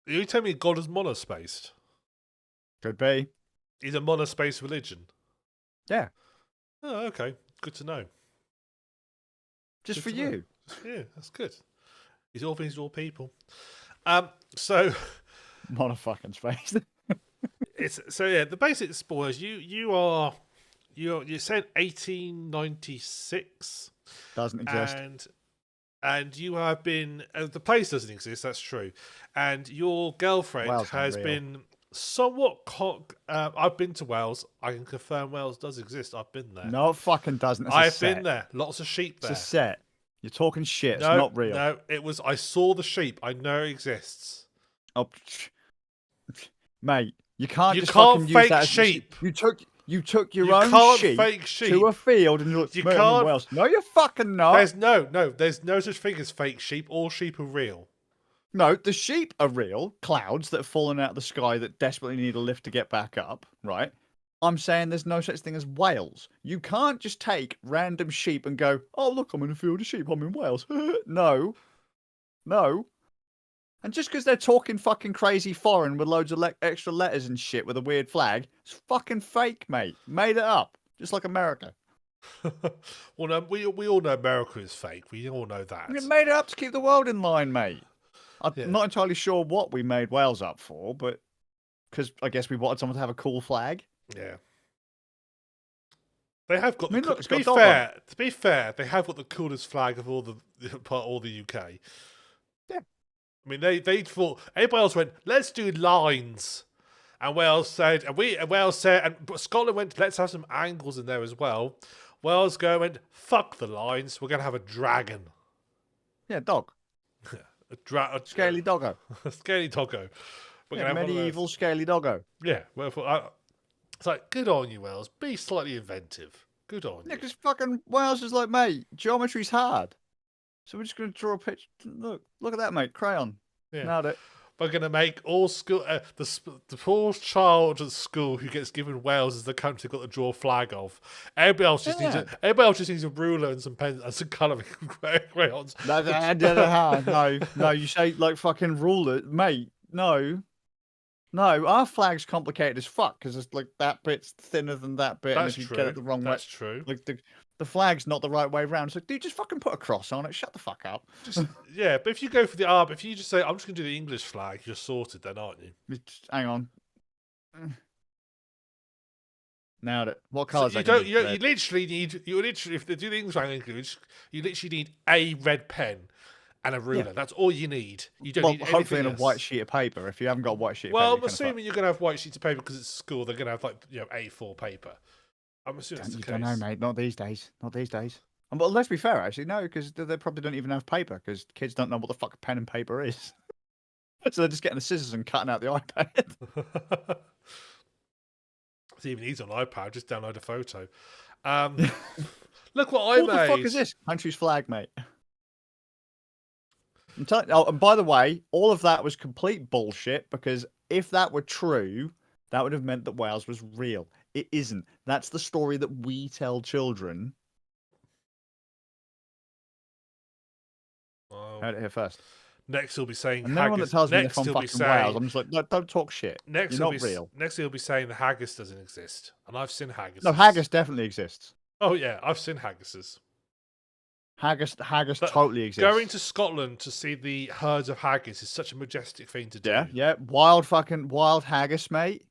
You tell me God is monospaced? Could be. He's a monospaced religion. Yeah. Oh, okay. Good to know. Just for you. Yeah, that's good. He's all things to all people. So Monofucking space. The basic spoilers. You said 1896 doesn't exist, and you have been the place doesn't exist. That's true, and your girlfriend has been somewhat. I've been to Wales. I can confirm Wales does exist. I've been there. No, it fucking doesn't. I've been there. Lots of sheep there. It's a set. You're talking shit. No, it's not real. No, it was. I saw the sheep. I know it exists. Oh, mate, you can't. You just can't fucking fake use that sheep. You took your own sheep, fake sheep to a field and looked. You can't. Wales. No, you fucking not. There's no such thing as fake sheep. All sheep are real. No, the sheep are real. Clouds that have fallen out of the sky that desperately need a lift to get back up. Right. I'm saying there's no such thing as Wales. You can't just take random sheep and go, oh, look, I'm in a field of sheep. I'm in Wales. No. And just because they're talking fucking crazy foreign with loads of extra letters and shit with a weird flag, it's fucking fake, mate. Made it up. Just like America. Well, no, we all know America is fake. We all know that. We made it up to keep the world in line, mate. I'm not entirely sure what we made Wales up for, but because I guess we wanted someone to have a cool flag. Yeah. They have got. Look, to be fair, they have got the coolest flag of all the UK. Yeah. I mean, they thought everybody else went, let's do lines, and Wales said, and Scotland went, let's have some angles in there as well. Wales went, fuck the lines, we're gonna have a dragon. Yeah, dog. a scaly doggo. A scaly doggo. Medieval scaly doggo. Yeah. Well, it's like, good on you, Wales. Be slightly inventive. Good on you. Yeah, because fucking Wales is like, mate, geometry's hard. So we're just going to draw a picture. Look at that, mate. Crayon. Yeah. Nailed it. We're going to make all school the poor child at school who gets given Wales as the country they've got to draw a flag of. Everybody else just needs a ruler and some pens and some colouring crayons. No, you say like fucking ruler, mate. No, our flag's complicated as fuck because it's like that bit's thinner than that bit. That's and if true. You get it the wrong way. That's true. Like the flag's not the right way around. It's like, dude, just fucking put a cross on it. Shut the fuck up. Yeah, but if you go for the arm, if you just say, I'm just going to do the English flag, you're sorted then, aren't you? Hang on. Nailed it. What colours? So you literally need. If they do the English flag, you literally need a red pen and a ruler. Yeah. That's all you need. You don't need hopefully anything a white sheet of paper. If you haven't got a white sheet of paper. Well, I'm assuming you're going to have white sheets of paper because it's school, they're going to have A4 paper. I'm assuming that's the case. Don't know, mate. Not these days. But let's be fair, actually. No, because they probably don't even have paper because kids don't know what the fuck pen and paper is. So they're just getting the scissors and cutting out the iPad. It's even easier on iPad. Just download a photo. Look what I What made. the fuck is this? Country's flag, mate. Oh, and by the way, all of that was complete bullshit, because if that were true, that would have meant that Wales was real. It isn't. That's the story that we tell children. Oh. Heard it here first. Next, he'll be saying And haggis. anyone that tells me they're Next, from he'll be fucking Wales, saying. I'm just like, no, don't talk shit. Next, You're he'll not be real. next, he'll be saying the haggis doesn't exist, and I've seen haggis. No, haggis definitely exists. Oh yeah, I've seen haggises. Haggis But totally exists. Going to Scotland to see the herds of haggis is such a majestic thing to do. Yeah. Wild haggis, mate.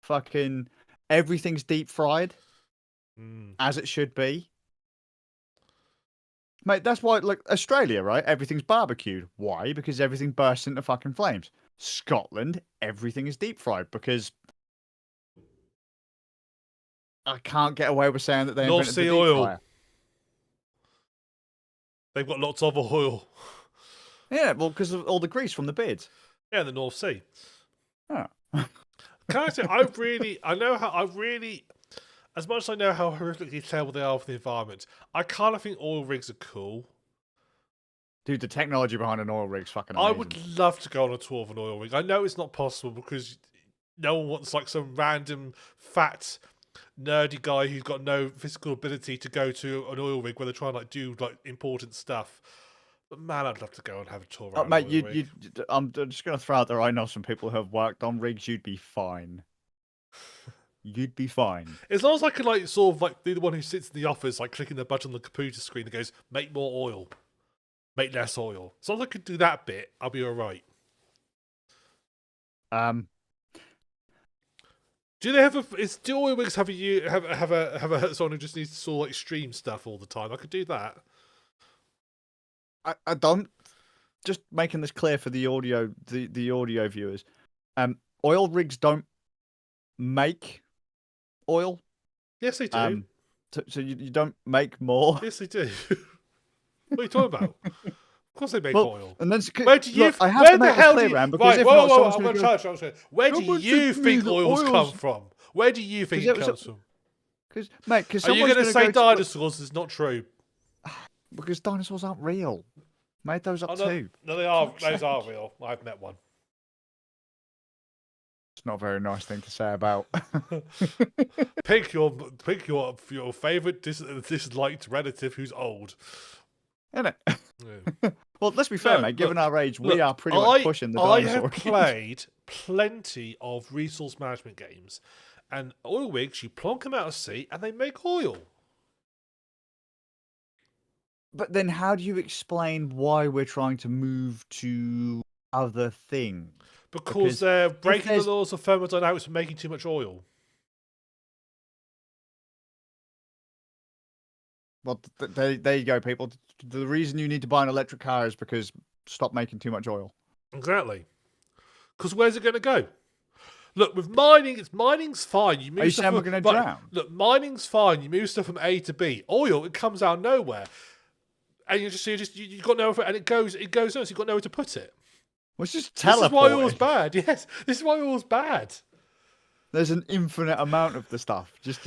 Fucking everything's deep fried. As it should be. Mate, that's why, like, Australia, right? Everything's barbecued. Why? Because everything bursts into fucking flames. Scotland, everything is deep fried, because I can't get away with saying that they North invented Sea the deep oil. fryer. They've got lots of oil. Yeah, well, because of all the grease from the beards. Yeah, in the North Sea. Oh. Can I say, as much as I know how horrifically terrible they are for the environment, I kind of think oil rigs are cool. Dude, the technology behind an oil rig's fucking amazing. I would love to go on a tour of an oil rig. I know it's not possible because no one wants like some random fat nerdy guy who's got no physical ability to go to an oil rig where they're trying to like do like important stuff. But man, I'd love to go and have a tour around mate, an oil rig. I'm just going to throw out there, I know some people who have worked on rigs, you'd be fine. You'd be fine. As long as I could like sort of like be the one who sits in the office like clicking the button on the computer screen that goes, make more oil. Make less oil. As long as I could do that bit, I'll be alright. Do they have do oil rigs have a someone who just needs to sort of like stream stuff all the time? I could do that. I don't. Just making this clear for the audio viewers. Oil rigs don't make oil. Yes, they do. So you don't make more. Yes, they do. What are you talking about? Of course they make oil. And then where do you? Look, I have where to the make hell this do clear, you? Ram, because Right, if whoa, not, whoa, someone's I'm gonna going to go, try. Where do someone you said to me think that oils come oil's- from? Where do you think it comes from? Because mate, because Are you going to say dinosaurs is not true? Because dinosaurs aren't real. Made those up too. No, they are. Fuck's Those sake. are real. I've met one. It's not a very nice thing to say about. Pick your favorite disliked relative who's old. Isn't it? Yeah. Well, let's be fair, No, mate. Given look, our age, we are pretty much pushing the I dinosaur. have played plenty of resource management games, and oil rigs, you plonk them out of sea and they make oil. But then how do you explain why we're trying to move to other things? Because they're breaking the there's- laws of thermodynamics and making too much oil. Well, there you go, people. The reason you need to buy an electric car is because stop making too much oil. Exactly. Because where's it going to go? Look, with mining, mining's fine. You move Are you stuff saying we're from- going to right, drown? Look, mining's fine. You move stuff from A to B. Oil, it comes out of nowhere, and you've got nowhere, and it goes on. So you've got nowhere to put it. Well, it's just This is why oil's teleporting. bad. Yes, this is why oil's bad. There's an infinite amount of the stuff. Just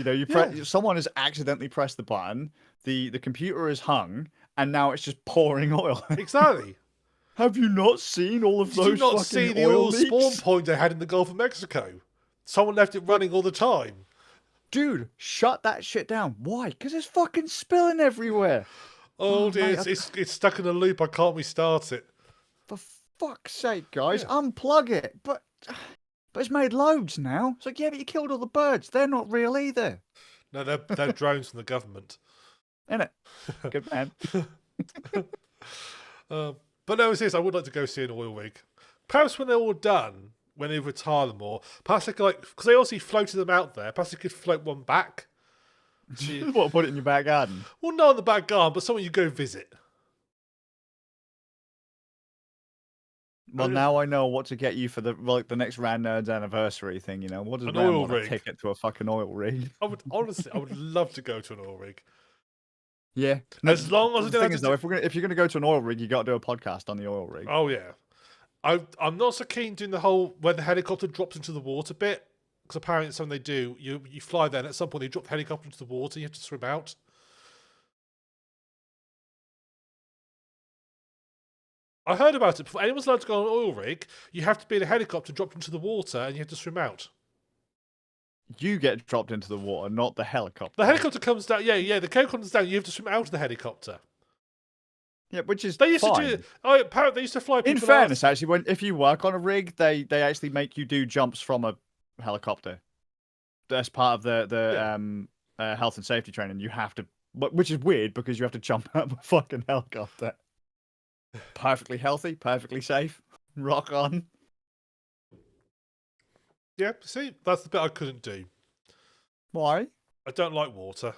someone has accidentally pressed the button. The computer is hung, and now it's just pouring oil. Exactly. Have you not seen all of Did those you not fucking see the oil oil spawn leaks? point they had in the Gulf of Mexico? Someone left it running all the time. Dude, shut that shit down. Why? Because it's fucking spilling everywhere. Oh dear, mate, it's stuck in a loop. I can't restart it. For fuck's sake, guys, Yeah. unplug it. But it's made loads now. It's like, yeah, but you killed all the birds. They're not real either. No, they're drones from the government. Innit? Good man. But no, it's this. I would like to go see an oil rig. Perhaps when they're all done, when they retire them all, perhaps they could, because they obviously floated them out there, perhaps they could float one back. What, put it in your back garden? Well, not in the back garden, but someone you go visit. Well, now I know what to get you for the next Rand Nerds anniversary thing. You know, what does An Rand oil want rig. a ticket to a fucking oil rig? I would love to go to an oil rig. Yeah. As long as I the don't thing have is to though, if you're gonna go to an oil rig, you got to do a podcast on the oil rig. Oh yeah, I'm not so keen doing the whole where the helicopter drops into the water bit, because apparently it's something they do. You fly there, and at some point they drop the helicopter into the water. You have to swim out. I heard about it. Before anyone's allowed to go on an oil rig, you have to be in a helicopter dropped into the water, and you have to swim out. You get dropped into the water, not the helicopter. The helicopter comes down. Yeah. The helicopter comes down. You have to swim out of the helicopter. Yeah, which is They used fine. to do. Oh, apparently they used to fly. In fairness, actually, if you work on a rig, they actually make you do jumps from a helicopter. That's part of the health and safety training. You have to, which is weird because you have to jump out of a fucking helicopter. Perfectly healthy, perfectly safe. Rock on. Yeah, see, that's the bit I couldn't do. Why? I don't like water.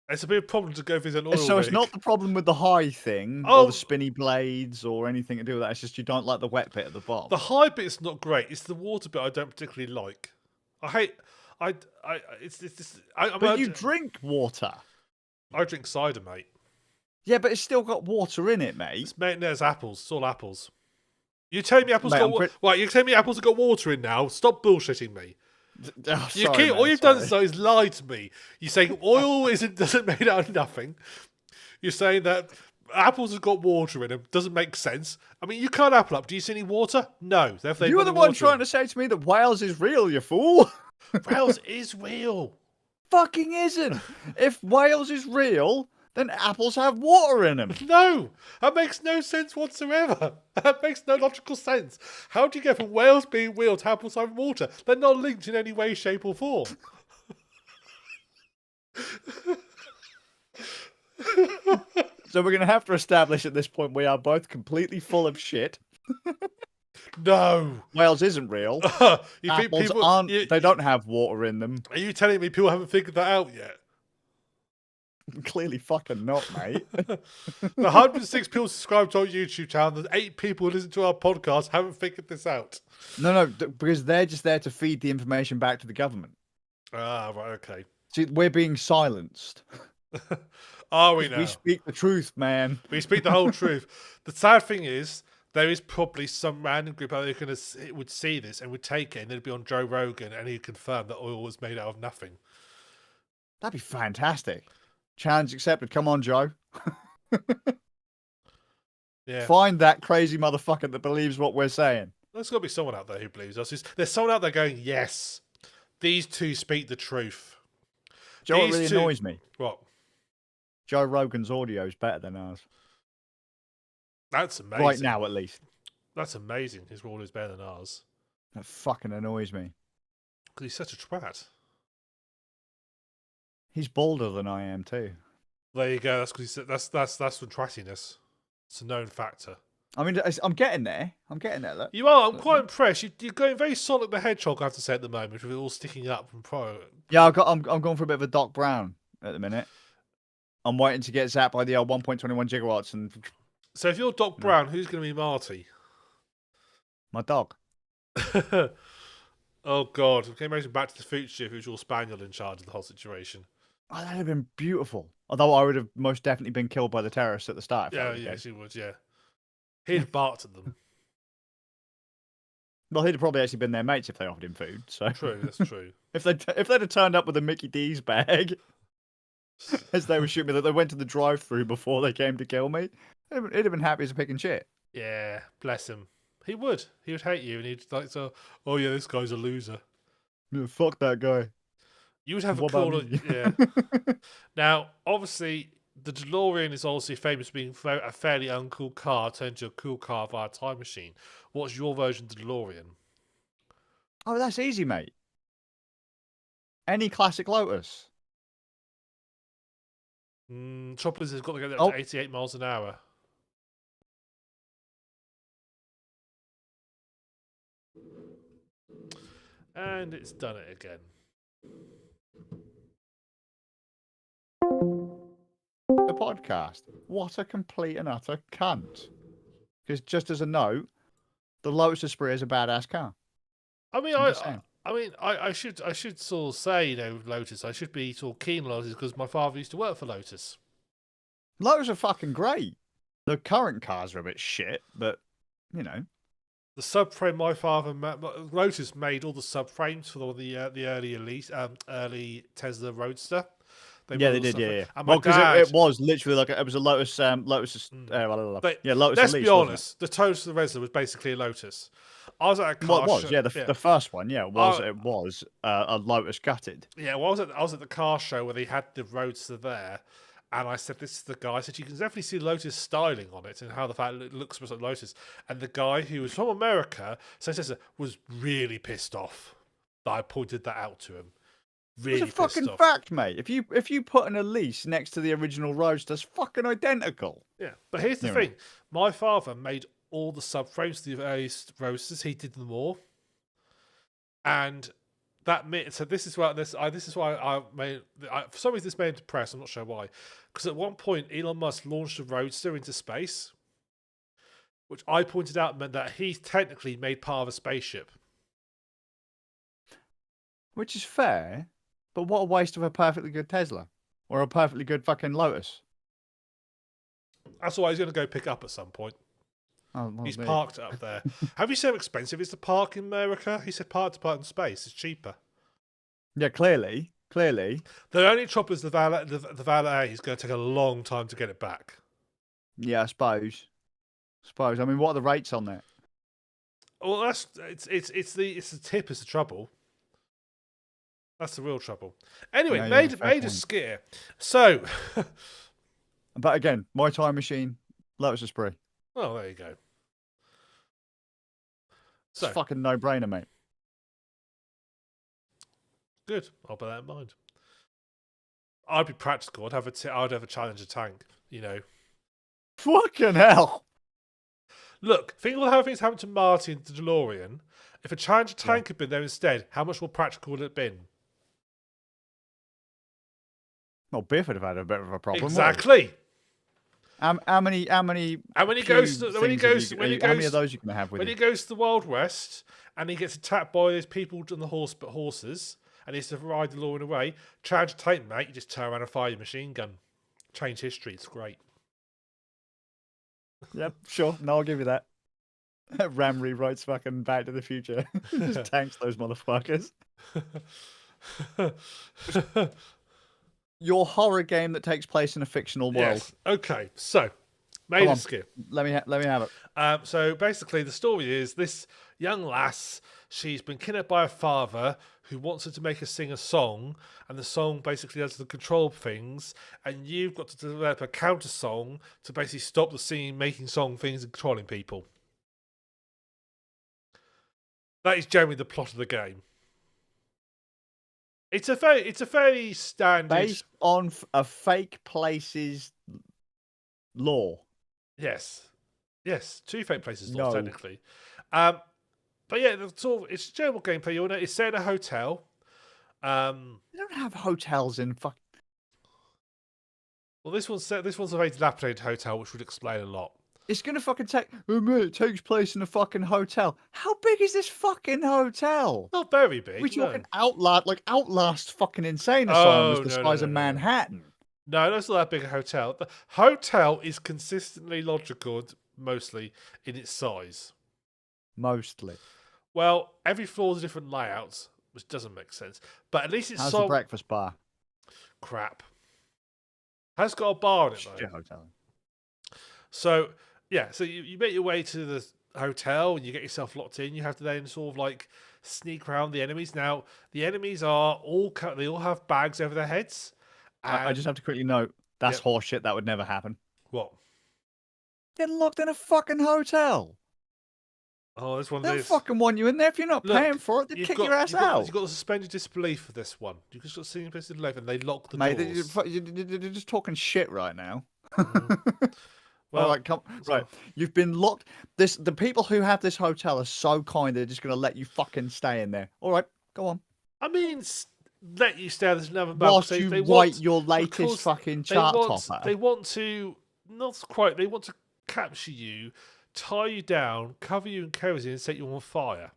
It's a bit of a problem to go visit an oil So rig. it's not the problem with the high thing or the spinny blades or anything to do with that. It's just you don't like the wet bit at the bottom. The high bit's not great. It's the water bit I don't particularly like. I hate. But you drink water. I drink cider, mate. Yeah, but it's still got water in it, mate. Mate, there's apples. It's all apples. You telling me apples Mate, right? You're telling me apples have got water in now? Stop bullshitting me. Oh, sorry, All you've done is lie to me. You're saying oil doesn't made out of nothing. You're saying that apples have got water in them. Doesn't make sense. I mean, you cut an apple up. Do you see any water? No. You were the one trying to say to me that Wales is real, you fool. Wales is real. Fucking isn't. If Wales is real, then apples have water in them. No, that makes no sense whatsoever. That makes no logical sense. How do you get from Wales being real to apples having water? They're not linked in any way, shape, or form. So we're going to have to establish at this point we are both completely full of shit. No. Wales isn't real. Apples aren't. They don't have water in them. Are you telling me people haven't figured that out yet? Clearly fucking not, mate. The 106 people subscribed to our YouTube channel, the 8 people who listen to our podcast haven't figured this out. No, because they're just there to feed the information back to the government. Ah, right, okay. See, we're being silenced. Are we now? We speak the truth, man. We speak the whole truth. The sad thing is, there is probably some random group out there who would see this and would take it, and it'd be on Joe Rogan, and he'd confirm that oil was made out of nothing. That'd be fantastic. Challenge accepted. Come on, Joe. Yeah. Find that crazy motherfucker that believes what we're saying. There's got to be someone out there who believes us. There's someone out there going, yes, these two speak the truth. Joe, it really annoys me. What? Joe Rogan's audio is better than ours. That's amazing. Right now, at least. That's amazing. His audio is better than ours. That fucking annoys me. Because he's such a twat. He's balder than I am too. There you go. That's because that's from twattiness. It's a known factor. I mean, I'm getting there. Look. You are. I'm quite impressed. You're going very Sonic the Hedgehog, I have to say, at the moment, with it all sticking up from pro. Yeah, I'm going for a bit of a Doc Brown at the minute. I'm waiting to get zapped by the old 1.21 gigawatts and. So if you're Doc Brown, who's going to be Marty? My dog. Oh God! Can you imagine Back to the Future if it was your spaniel in charge of the whole situation? Oh, that'd have been beautiful. Although I would have most definitely been killed by the terrorists at the start. Yeah, yes, he would. Yeah, he'd have barked at them. Well, he'd have probably actually been their mates if they offered him food. So True, that's true. if they'd have turned up with a Mickey D's bag as they were shooting me, that they went to the drive-through before they came to kill me, he'd have been happy as a picking shit. Yeah, bless him. He would. He would hate you, and he'd like so. Oh yeah, this guy's a loser. Yeah, fuck that guy. You would have What a about cool. me? Yeah. Now, obviously, the DeLorean is obviously famous for being a fairly uncool car turned into a cool car via a time machine. What's your version of the DeLorean? Oh, that's easy, mate. Any classic Lotus. Trouble is, it's got to get up to 88 miles an hour. And it's done it again. The podcast. What a complete and utter cunt. Because just as a note, the Lotus Esprit is a badass car. I mean, I should sort of say, Lotus. I should be sort of keen on Lotus because my father used to work for Lotus. Lotus are fucking great. The current cars are a bit shit, but you know. The subframe my father Lotus made all the subframes for all the early Tesla Roadster. They Yeah, made they all the did. Yeah, subframe. yeah. And my Well, because dad. it was literally like it was a Lotus. Lotus. Blah, blah, blah. But Yeah, Lotus let's be Elise, wasn't it? honest, the Toast of the Resident was basically a Lotus. I was at a Well, it car was. show. Yeah, Yeah, the first one. Yeah, I, it was a Lotus gutted. yeah. Well, I was at the car show where they had the Roadster there, and I said, "This is the guy." I said, "You can definitely see Lotus styling on it and how the fact it looks like Lotus." And the guy who was from America, was really pissed off that I pointed that out to him. Really It's a fucking pissed off. fact, mate. If you put an Elise next to the original Roadster, it's fucking identical. Yeah, but here's the Anyway. thing: my father made all the subframes to the earliest Roadsters. He did them all, and so this is why I made. For some reason, this made him depressed. I'm not sure why, because at one point Elon Musk launched a Roadster into space, which I pointed out meant that he technically made part of a spaceship. Which is fair, but what a waste of a perfectly good Tesla or a perfectly good fucking Lotus. That's why he's going to go pick up at some point. Oh, well, He's me. parked up there. Have you seen how expensive it is to park in America? He said park in space is cheaper. Yeah, clearly. The only trouble is the valet is going to take a long time to get it back. Yeah, I suppose. I mean, what are the rates on that? Well, it's the tip is the trouble. That's the real trouble. Anyway, Yeah, Maid fair of point. Sker. So, But again, my time machine, Lotus Esprit. well, there you go. It's So, a fucking no-brainer, mate. good. I'll bear that in mind. I'd be practical. I'd have a Challenger tank. You know. Fucking hell. Look, think of how things happened to Marty and the DeLorean. If a Challenger tank had been there instead, how much more practical would it have been? Well, Biff would have had a bit of a problem. Exactly. How many And when he few goes, things how many of those you can have with when you? he goes to the Wild West and he gets attacked by those people on the horses, and he has to ride the law away. Challenger tank, mate, you just turn around and fire your machine gun. Change history. It's great. Yep, sure. No, I'll give you that. Ram rewrites fucking Back to the Future. Just tanks those motherfuckers. Your horror game that takes place in a fictional world. Yes. Okay. So, Maid of Sker. Let me have it. So basically, the story is this young lass. She's been kidnapped by her father, who wants her to make her sing a song, and the song basically does the control things. And you've got to develop a counter song to basically stop the singing, making song things, and controlling people. That is generally the plot of the game. It's a fairly standard, based on a fake place's law. Yes, two fake places, No. technically. But yeah, it's general gameplay. You'll know it's set in a hotel. They don't have hotels in fuck. Well, this one's a very dilapidated hotel, which would explain a lot. It's gonna fucking take. Oh man, it takes place in a fucking hotel. How big is this fucking hotel? Not very big. We're talking Outlast fucking insane asylum the size of Manhattan. No, that's not that big a hotel. The hotel is consistently logical, mostly in its size. Mostly. Well, every floor's a different layout, which doesn't make sense. But at least it's How's the breakfast bar? Crap. Has got a bar in it though. Shit hotel. So yeah, so you make your way to the hotel and you get yourself locked in. You have to then sort of like sneak around the enemies. Now the enemies are they all have bags over their heads. I just have to quickly note that's horseshit. That would never happen. What? Getting locked in a fucking hotel. Oh, this one. They don't fucking want you in there if you're not paying for it. They kick your ass out. You've got to suspend your disbelief for this one. You've just got to see disbelief, and they lock the doors. Mate, you're just talking shit right now. Mm-hmm. Well, right. You've been locked. The people who have this hotel are so kind. They're just going to let you fucking stay in there. All right, go on. I mean, let you stay. There's another whilst you write your latest fucking chart topper. They want to not quite. They want to capture you, tie you down, cover you in kerosene, and set you on fire.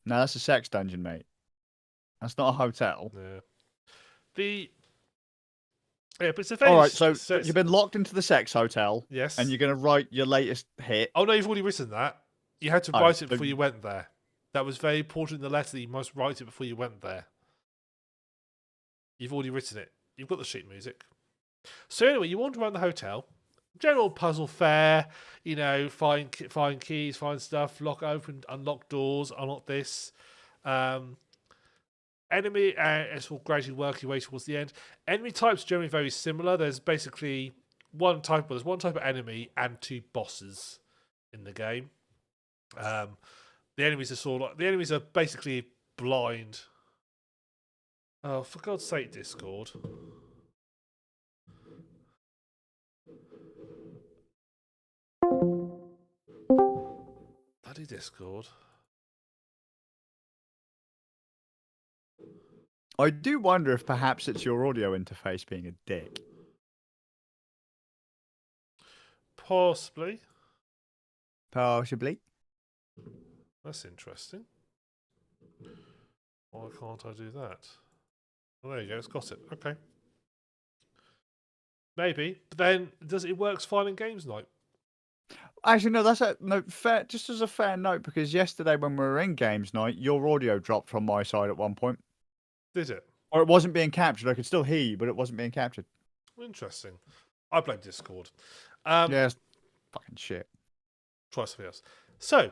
No, that's a sex dungeon, mate. That's not a hotel. Yeah. Yeah, but it's a All very right, so you've been locked into the sex hotel, yes. and you're going to write your latest hit. Oh no, you've already written that. You had to Oh, write it so before you went there. That was very important in the letter that you must write it before you went there. You've already written it. You've got the sheet music. So anyway, you wander around the hotel. General puzzle fare, find keys, find stuff, unlock doors, unlock this. Enemy, as will gradually work your way towards the end. Enemy types are generally very similar. There's basically there's one type of enemy and two bosses in the game. The enemies are basically blind. Oh, for God's sake, Discord. Bloody Discord. I do wonder if perhaps it's your audio interface being a dick. Possibly. Possibly. That's interesting. Why can't I do that? Oh, there you go. It's got it. Okay. Maybe, but then it works fine in games night? Actually, no. That's fair. Just as a fair note, because yesterday when we were in games night, your audio dropped from my side at one point. Did it? Or it wasn't being captured. I could still hear you, but it wasn't being captured. Interesting. I blame Discord. Yeah, fucking shit. Try something else. So,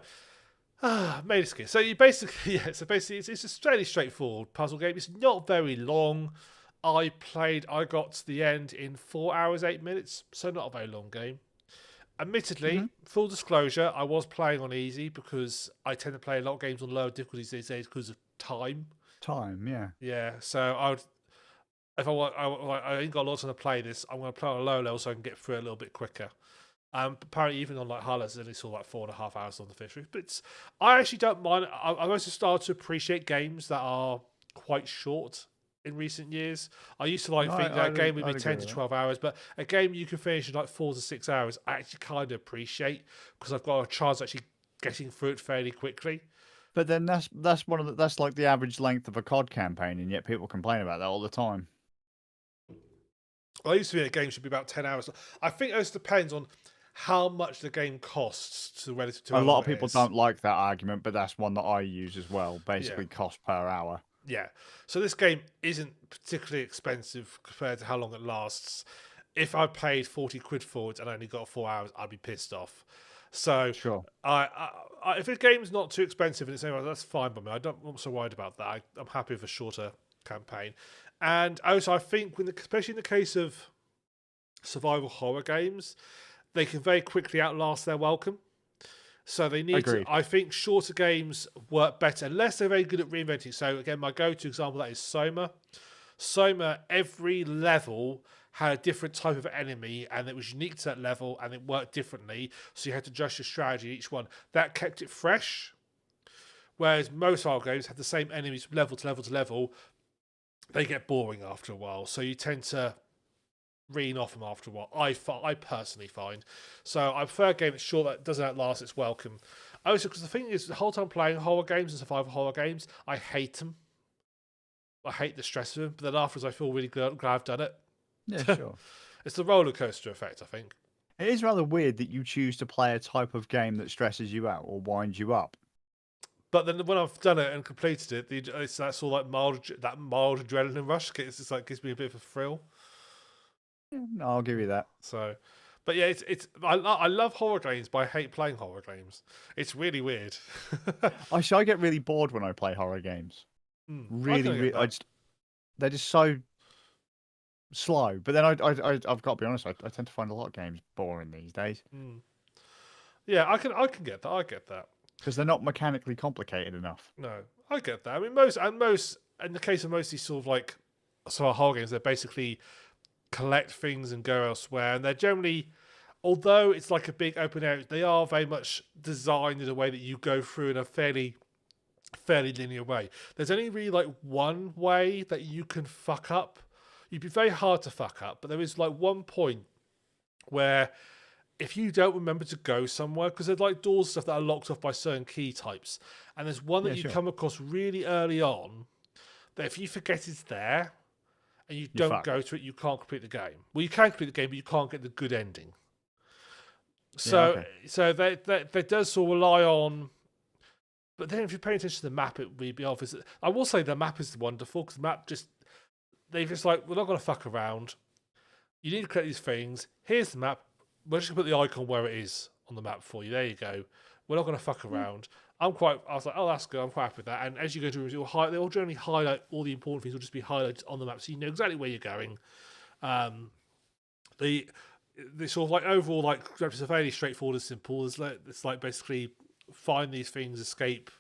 Maid of Sker. So you basically, it's a fairly straightforward puzzle game. It's not very long. I got to the end in 4 hours, 8 minutes, so not a very long game. Admittedly, full disclosure, I was playing on easy because I tend to play a lot of games on lower difficulties these days because of time. Yeah. Yeah, so if I ain't got a lot to play this, I'm going to play on a low level so I can get through it a little bit quicker. Apparently, even on highlights, it's only sort of 4.5 hours on the fishery. But I actually don't mind. I've also started to appreciate games that are quite short in recent years. I used to think that a game would be 10 to 12 hours, but a game you can finish in 4 to 6 hours, I actually kind of appreciate because I've got a chance of actually getting through it fairly quickly. But then that's that's like the average length of a COD campaign, and yet people complain about that all the time. I used to think a game should be about 10 hours. I think it depends on how much the game costs relative to a lot of people don't like that argument, but that's one that I use as well. Basically, cost per hour. Yeah. So this game isn't particularly expensive compared to how long it lasts. If I paid 40 quid for it and only got 4 hours, I'd be pissed off. So sure. If a game's not too expensive and it's anyway, that's fine by me. I'm not so worried about that. I'm happy with a shorter campaign. And also, I think, especially in the case of survival horror games, they can very quickly outlast their welcome. So they need to. I think shorter games work better unless they're very good at reinventing. So again, my go-to example of that is Soma. Soma, every level had a different type of enemy, and it was unique to that level, and it worked differently. So you had to adjust your strategy each one. That kept it fresh. Whereas most our games have the same enemies from level to level to level. They get boring after a while, so you tend to rein off them after a while. I personally find. So I prefer a game that's short, that doesn't outlast its welcome. Also, because the thing is, the whole time playing horror games and survival horror games, I hate them. I hate the stress of them, but then afterwards I feel really glad I've done it. Yeah, sure. It's the roller coaster effect, I think. It is rather weird that you choose to play a type of game that stresses you out or winds you up. But then when I've done it and completed it, that's all like mild adrenaline rush. It's just like gives me a bit of a thrill. Yeah, no, I'll give you that. So, but yeah, I love horror games, but I hate playing horror games. It's really weird. I get really bored when I play horror games. Really, they're just so slow. But then I've got to be honest, I tend to find a lot of games boring these days. Yeah, I can get that. I get that. Because they're not mechanically complicated enough. No, I get that. I mean, most in the case of most of these sort of like horror games, they're basically collect things and go elsewhere, and they're generally, although it's like a big open area, they are very much designed in a way that you go through in a fairly linear way. There's only really like one way that you can fuck up. You'd be very hard to fuck up, but there is like one point where if you don't remember to go somewhere, because there's like doors and stuff that are locked off by certain key types, and there's one that you come across really early on that if you forget it's there, and you You're don't fucked. go to it, you can't complete the game. Well, you can complete the game, but you can't get the good ending. Yeah, So, okay. so they does sort of rely on. But then, if you're paying attention to the map, it would be obvious. I will say the map is wonderful because the map they've just like, we're not going to fuck around. You need to collect these things. Here's the map. We're just going to put the icon where it is on the map for you. There you go. We're not going to fuck around. I was like, oh, that's good. I'm quite happy with that. And as you go through, they'll generally highlight all the important things. Will just be highlighted on the map, so you know exactly where you're going. The sort of like overall like it's a fairly straightforward and simple. It's like basically find these things, escape,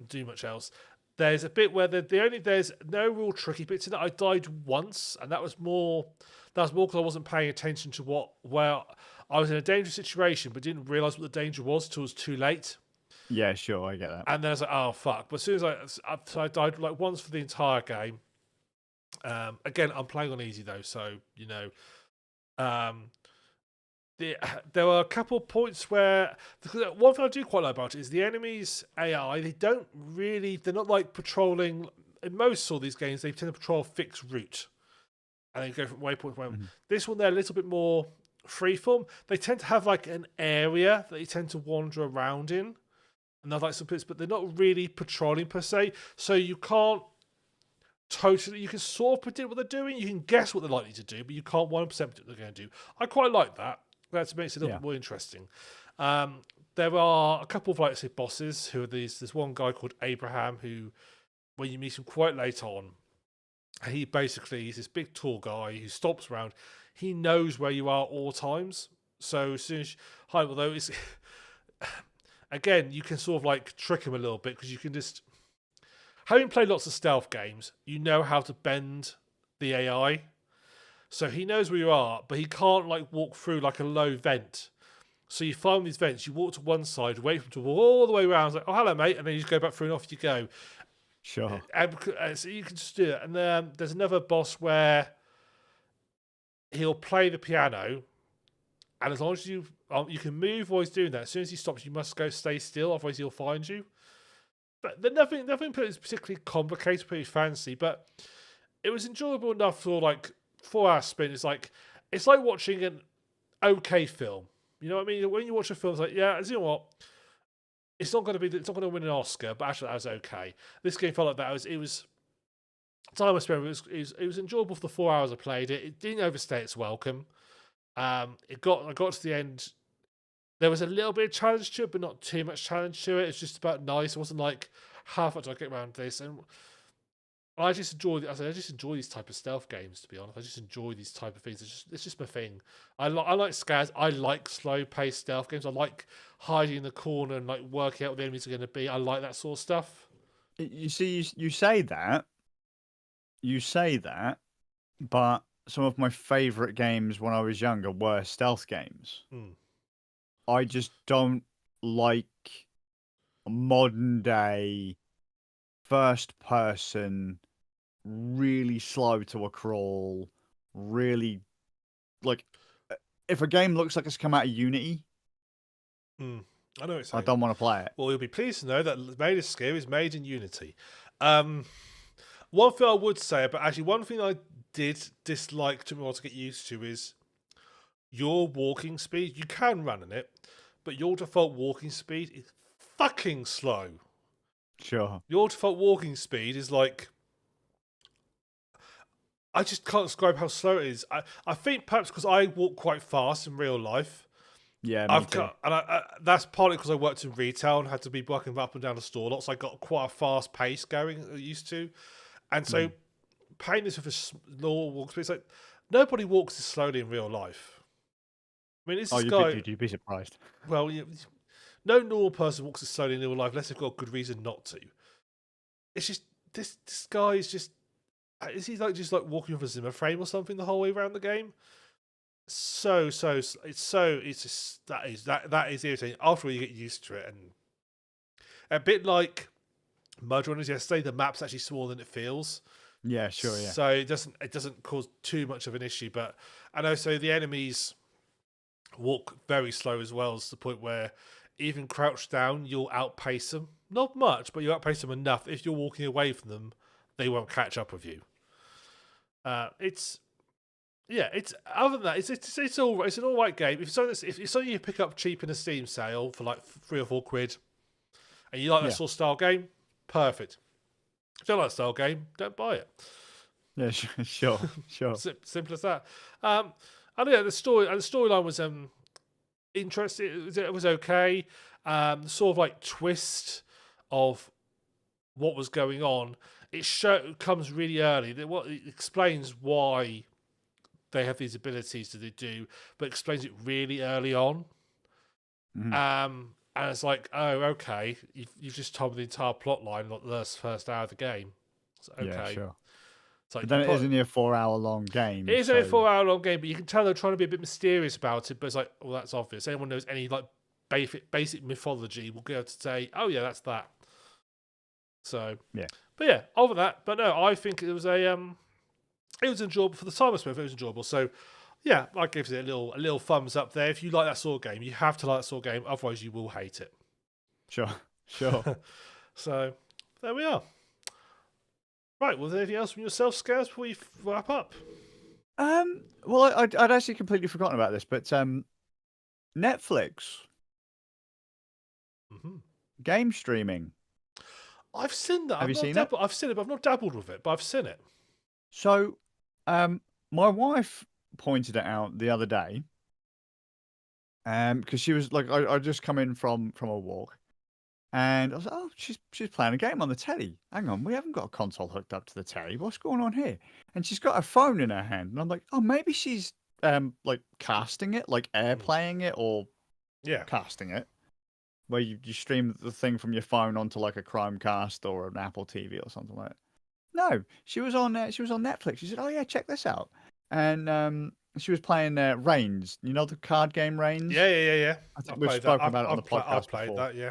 do much else. There's a bit where there's no real tricky bits in it. I died once, and that was more because I wasn't paying attention to where I was in a dangerous situation, but didn't realise what the danger was till it was too late. Yeah, sure, I get that. And then I was like, oh fuck! But as soon as I died like once for the entire game. Again, I'm playing on easy though, so you know. There were a couple of points where one thing I do quite like about it is the enemies AI. They're not like patrolling. In most of these games, they tend to patrol a fixed route, and they go from waypoint to waypoint. Mm-hmm. This one, they're a little bit more freeform. They tend to have like an area that they tend to wander around in, and they're like some bits, but they're not really patrolling per se. So you can't totally. You can sort of predict what they're doing. You can guess what they're likely to do, but you can't 100% predict what they're going to do. I quite like that. That makes it a little bit more interesting. There are a couple of, like, say, bosses who are these. There's one guy called Abraham who, when you meet him quite late on, he's this big tall guy who stops around. He knows where you are at all times. So as soon as although it's again, you can sort of like trick him a little bit because you can just, having played lots of stealth games, you know how to bend the AI. So he knows where you are, but he can't like walk through like a low vent. So you find these vents, you walk to one side, wait for him to walk all the way around. It's like, oh, hello, mate. And then you just go back through and off you go. Sure. And so you can just do it. And then there's another boss where he'll play the piano. And as long as you can move while he's doing that, as soon as he stops, you must go stay still. Otherwise, he'll find you. But nothing particularly complicated, pretty fancy. But it was enjoyable enough for like 4-hour spin. It's like watching an okay film. You know what I mean? When you watch a film, it's like, yeah, you know what? It's not going to win an Oscar, but actually that was okay. This game felt like that. It was time I spent. It was enjoyable for the 4 hours I played it. It didn't overstay its welcome. I got to the end. There was a little bit of challenge to it, but not too much challenge to it. It's just about nice. It wasn't like how far do I get around this? And I just enjoy these type of stealth games. To be honest, I just enjoy these type of things. It's just my thing. I like Skazz. I like slow paced stealth games. I like hiding in the corner and like working out what the enemies are going to be. I like that sort of stuff. You see, you say that, but some of my favorite games when I was younger were stealth games. I just don't like modern day first person, really slow to a crawl, really like if a game looks like it's come out of Unity, I know what you're I saying. don't want to play it. Well, you'll be pleased to know that Maid of Sker is made in Unity. One thing I would say, but actually one thing I did dislike to me or to get used to is your walking speed. You can run in it, but your default walking speed is fucking slow. Sure. Your default walking speed is like, I just can't describe how slow it is. I think perhaps because I walk quite fast in real life. Yeah, that's partly because I worked in retail and had to be walking up and down the store lots. So I got quite a fast pace going I used to, and so playing this with a slow walk speed, it's like nobody walks this slowly in real life. I mean, you'd be surprised. Well, no normal person walks this slowly in real life unless they've got a good reason not to. It's just this guy is just. Is he just walking with a Zimmer frame or something the whole way around the game? That is irritating. After all, you get used to it, and a bit like Mud Runners yesterday, the map's actually smaller than it feels. Yeah, sure, yeah. So it doesn't cause too much of an issue, but and also the enemies walk very slow as well, to the point where even crouched down, you'll outpace them. Not much, but you outpace them enough. If you're walking away from them, they won't catch up with you. It's it's other than that, it's an all right game. If it's something you pick up cheap in a Steam sale for like £3 or £4, and you like that Yeah. sort of style game, perfect. If you don't like that style game, don't buy it. Yeah, sure. Simple as that. And yeah, the storyline was interesting. It was okay. The sort of like twist of what was going on. Comes really early. It explains why they have these abilities that they do, but explains it really early on. Mhm. And it's like, oh, okay, you've just told me the entire plot line, not the first hour of the game. So, Yeah, okay. sure. It's like But then it is only a 4-hour long game, it is only a so 4 hour long game, but you can tell they're trying to be a bit mysterious about it. But it's like, well, that's obvious. Anyone knows any like basic mythology will be able to say, oh yeah, that's that. So yeah. but yeah, other than that, but no, I think it was it was enjoyable for the time I spent. It was enjoyable. So yeah, I give it a little thumbs up there. If you like that sort of game, you have to like that sort of game. Otherwise, you will hate it. Sure. Sure. So there we are. Right. Was there anything else from yourself, Skazz, before you wrap up? Well, I'd actually completely forgotten about this, but Netflix Mm-hmm. game streaming. I've seen that. Have you seen it? I've seen it, but I've not dabbled with it. But I've seen it. So, my wife pointed it out the other day, because she was like, I just come in from a walk, and I was like, oh, she's playing a game on the telly. Hang on, we haven't got a console hooked up to the telly. What's going on here? And she's got a phone in her hand, and I'm like, oh, maybe she's like casting it, like airplaying it, or Yeah. casting it, where you stream the thing from your phone onto like a Chromecast or an Apple TV or something like that. No, she was on Netflix. She said, "Oh yeah, check this out," and she was playing Reigns. You know the card game Reigns. Yeah. I think I've we've played that. spoken about it on the podcast I've played before. that. Yeah.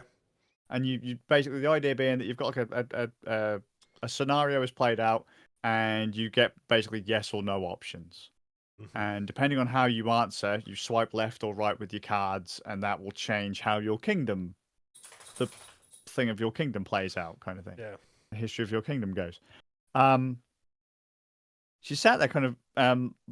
And you basically, the idea being that you've got like a scenario is played out, and you get basically yes or no options. Mm-hmm. And depending on how you answer, you swipe left or right with your cards, and that will change how the thing of your kingdom plays out, kind of thing. Yeah. The history of your kingdom goes. She sat there, kind of,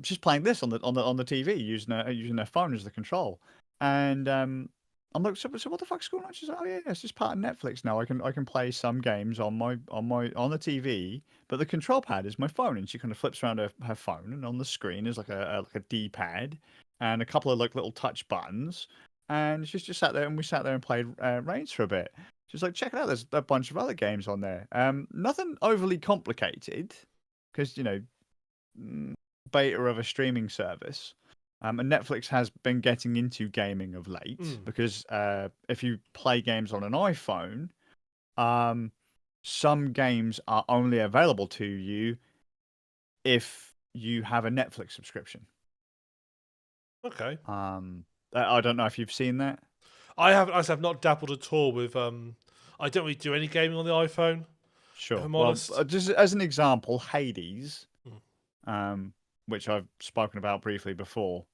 just playing this on the TV, using her phone as the control, and I'm like, so what the fuck's going on? She's like, oh yeah, it's just part of Netflix now. I can play some games on the TV, but the control pad is my phone, and she kind of flips around her phone, and on the screen is like a D-pad and a couple of like little touch buttons, and she's just sat there, and we sat there and played Reigns for a bit. She's like, check it out, there's a bunch of other games on there. Nothing overly complicated, because beta of a streaming service. And Netflix has been getting into gaming of late because if you play games on an iPhone, some games are only available to you if you have a Netflix subscription. Okay. I don't know if you've seen that. I have not dabbled at all with. I don't really do any gaming on the iPhone. Sure. If I'm Well, honest. just as an example, Hades, Mm. which I've spoken about briefly before.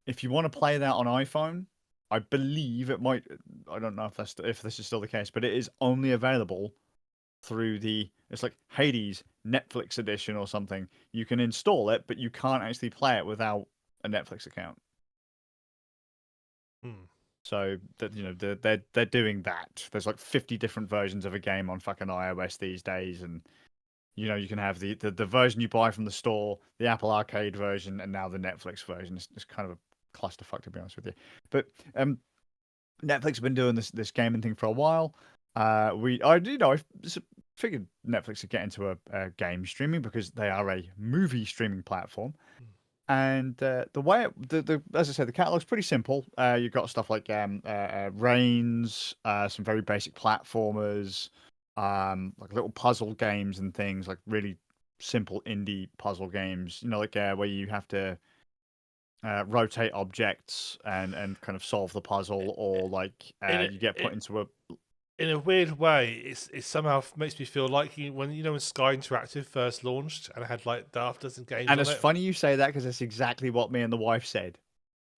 If you want to play that on iPhone, I believe it might. I don't know if this is still the case, but it is only available through it's like Hades Netflix edition or something. You can install it, but you can't actually play it without a Netflix account. So that they're doing that. There's like 50 different versions of a game on fucking iOS these days, and you can have the version you buy from the store, the Apple Arcade version, and now the Netflix version. It's kind of a clusterfuck, to be honest with you. But Netflix have been doing this gaming thing for a while. I figured Netflix would get into a game streaming because they are a movie streaming platform. And the way as I said, the catalog's pretty simple. You've got stuff like Reigns, some very basic platformers, like little puzzle games and things, like really simple indie puzzle games. Like where you have to rotate objects and kind of solve the puzzle, or like you get put into a. In a weird way, it somehow makes me feel like when Sky Interactive first launched and had like half dozen games. And on it's funny you say that, because it's exactly what me and the wife said.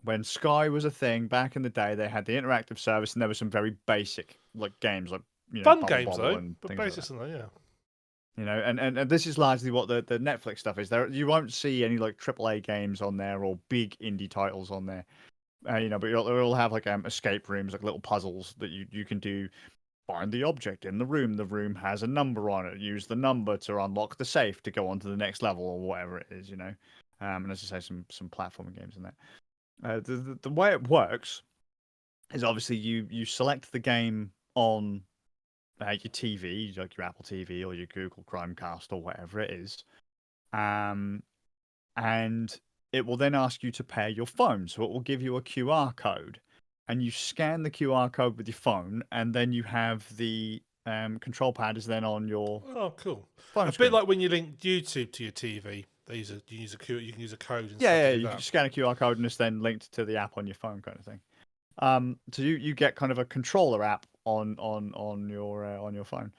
When Sky was a thing back in the day, they had the interactive service, and there were some very basic like games, like fun Bubble games Bobble though, and but things like basic that. and that, yeah. And this is largely what the Netflix stuff is. There, you won't see any like AAA games on there or big indie titles on there. But it'll have like escape rooms, like little puzzles that you can do. Find the object in the room. The room has a number on it. Use the number to unlock the safe to go on to the next level or whatever it is. And as I say, some platforming games in that. The way it works is obviously you select the game on your TV, like your Apple TV or your Google Chromecast or whatever it is, um, and it will then ask you to pair your phone. So it will give you a QR code, and you scan the QR code with your phone, and then you have the control pad is then on your Oh, cool. phone A bit screen. like when you link YouTube to your TV. You can use a code and stuff Yeah, to yeah, do you can that. scan a QR code and it's then linked to the app on your phone, kind of thing. So you get kind of a controller app on your phone.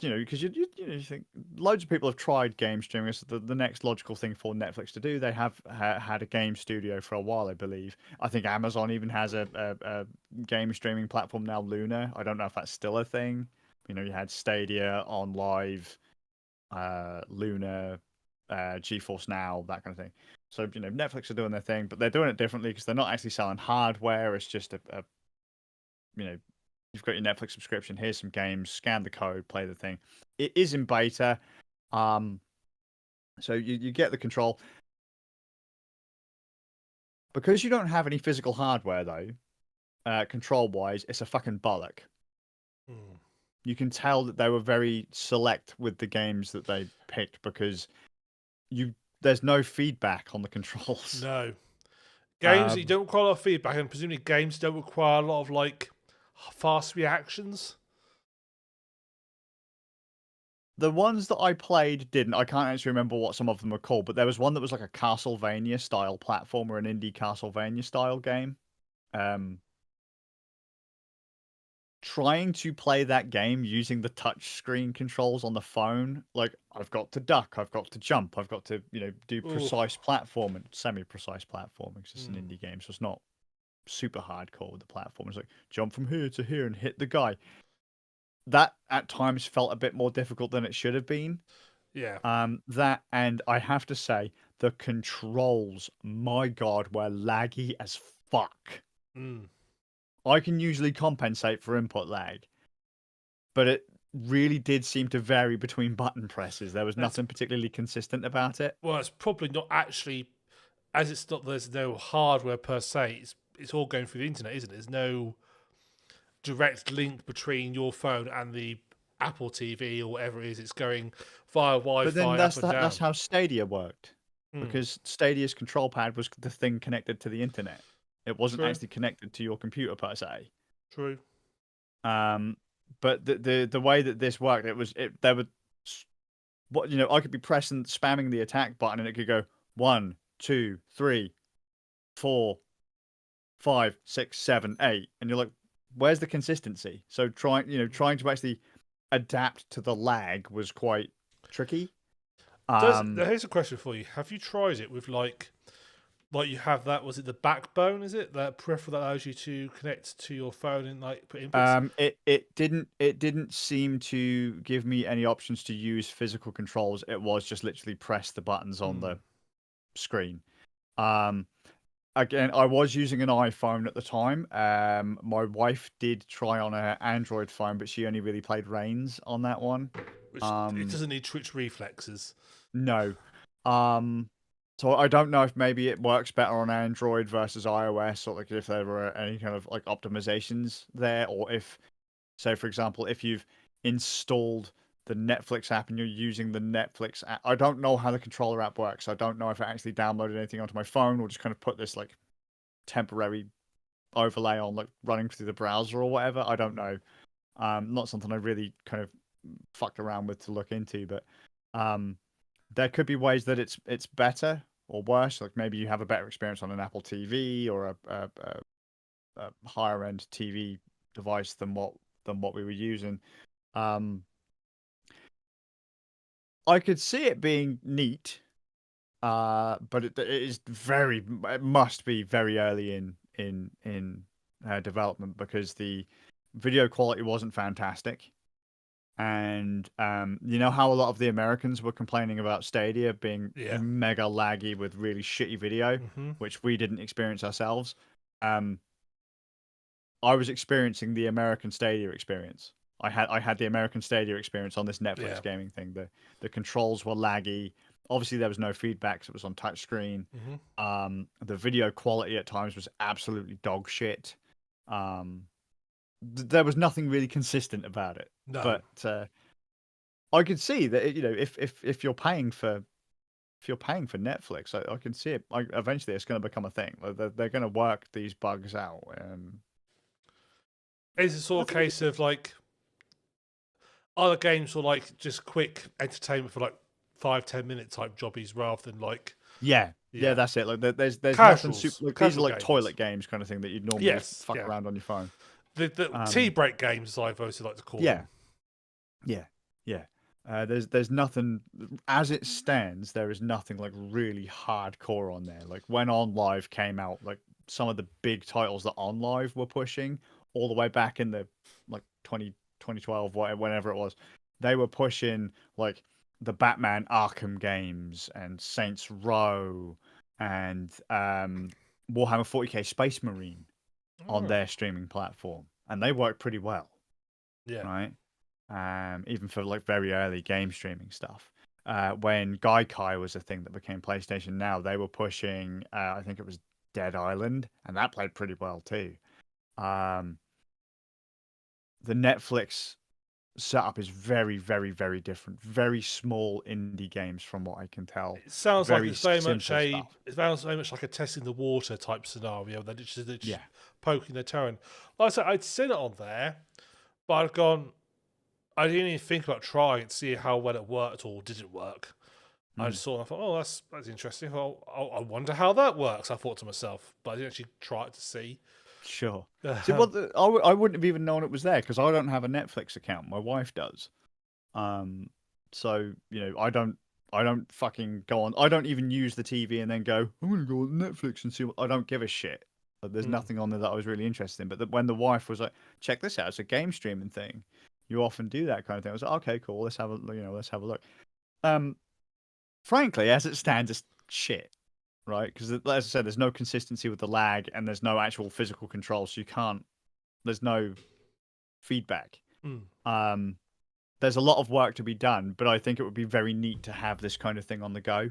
Because you think loads of people have tried game streaming. It's the next logical thing for Netflix to do. They have had a game studio for a while, I believe. I think Amazon even has a game streaming platform now, Luna. I don't know if that's still a thing. You had Stadia, On Live, Luna, GeForce Now, that kind of thing. So Netflix are doing their thing, but they're doing it differently because they're not actually selling hardware. It's just a you've got your Netflix subscription. Here's some games. Scan the code. Play the thing. It is in beta, so you get the control because you don't have any physical hardware though. Control wise, it's a fucking bollock. Hmm. You can tell that they were very select with the games that they picked because there's no feedback on the controls. No. Games that you Um, don't require a lot of feedback, and presumably games don't require a lot of like fast reactions. The ones that I played didn't. I can't actually remember what some of them were called, but there was one that was like a Castlevania style platformer, an indie Castlevania style game. Um, Trying to play that game using the touch screen controls on the phone, like I've got to duck, I've got to jump, I've got to do Ooh. precise platform and semi-precise platforming. 'Cause it's an Hmm. indie game, so it's not super hardcore with the platform. It's like jump from here to here and hit the guy. That at times felt a bit more difficult than it should have been. Yeah. That, and I have to say, the controls, my God, were laggy as fuck. Hmm. I can usually compensate for input lag, but it really did seem to vary between button presses. There was That's nothing particularly consistent about it. well, it's probably not actually as it's not. There's no hardware per se. It's all going through the internet, isn't it? There's no direct link between your phone and the Apple TV or whatever it is. It's going via But then Wi-Fi up and that's down. how Stadia worked, Hmm. because Stadia's control pad was the thing connected to the internet. It wasn't True. actually connected to your computer per se. True. Um, but the way that this worked, there were I could be pressing spamming the attack button and it could go 1, 2, 3, 4, 5, 6, 7, 8, and you're like, where's the consistency? So trying to actually adapt to the lag was quite tricky. Here's a question for you. Have you tried it with like you have that? Was it the backbone? Is it that peripheral that allows you to connect to your phone and like put inputs? It didn't seem to give me any options to use physical controls. It was just literally press the buttons on Hmm. the screen. Um, Again, I was using an iPhone at the time. My wife did try on her Android phone, but she only really played Reigns on that one. Which it Um, doesn't need twitch reflexes. no. Um, so I don't know if maybe it works better on Android versus iOS, or like if there were any kind of like optimizations there, or if, say, for example, if you've installed the Netflix app and you're using the Netflix app. I don't know how the controller app works. I don't know if it actually downloaded anything onto my phone or just kind of put this like temporary overlay on like running through the browser or whatever. I don't know. Not something I really kind of fucked around with to look into, but um, there could be ways that it's better or worse. Like maybe you have a better experience on an Apple TV or a higher end TV device than what we were using. Um, I could see it being neat, but it must be very early in development because the video quality wasn't fantastic. And you know how a lot of the Americans were complaining about Stadia being Yeah. mega laggy with really shitty video, Mm-hmm. which we didn't experience ourselves. Um, I was experiencing the American Stadia experience. I had the American Stadia experience on this Yeah. Netflix gaming thing. The controls were laggy. Obviously, there was no feedback 'cause it was on touchscreen. Mm-hmm. The video quality at times was absolutely dog shit. Um, there was nothing really consistent about it. No. But I could see that if you're paying for Netflix, I can see it. Eventually, it's going to become a thing. Like, they're going to work these bugs out, and It's a I sort of think case of like other games were like just quick entertainment for like 5-10 minute type jobbies rather than like yeah, yeah that's it. Like there's nothing super. casuals, Like, these are casual like games. toilet games kind of thing that you'd normally just Yes, fuck yeah. around on your phone. The tea Um, break games, as I've also like to call yeah, them. yeah, yeah. There's nothing as it stands. There is nothing like really hardcore on there. Like when On Live came out, like some of the big titles that On Live were pushing all the way back in the like 2012, whenever it was, they were pushing like the Batman Arkham games and Saints Row and Warhammer 40k Space Marine on Oh, their streaming platform, and they work pretty well, yeah. right? Even for like very early game streaming stuff. When Gaikai was a thing that became PlayStation Now, they were pushing, I think it was Dead Island, and that played pretty well too. Um, the Netflix setup is very, very, very different. Very small indie games, from what I can tell. It sounds like Very it's very much simple a. stuff. It sounds very much like a testing the water type scenario. They're just Yeah. poking their toe in. Like I said, I'd seen it on there, but I'd gone. I didn't even think about trying and see how well it worked or did it work. I Mm, just saw it and I thought, oh, that's interesting. Well, I wonder how that works. I thought to myself, but I didn't actually try it to see. sure. See, Um, I wouldn't have even known it was there because I don't have a Netflix account. My wife does. Um, so I don't fucking go on. I don't even use the TV and then go, I'm gonna go on Netflix and see what. I don't give a shit. Like, there's mm, nothing on there that I was really interested in. But when the wife was like, check this out, it's a game streaming thing. You often do that kind of thing. I was like, okay, cool. Let's have a look. Um, Frankly, as it stands, it's shit, right? Because as I said, there's no consistency with the lag and there's no actual physical control, so you can't. There's no feedback. mm. Um, there's a lot of work to be done, but I think it would be very neat to have this kind of thing on the go.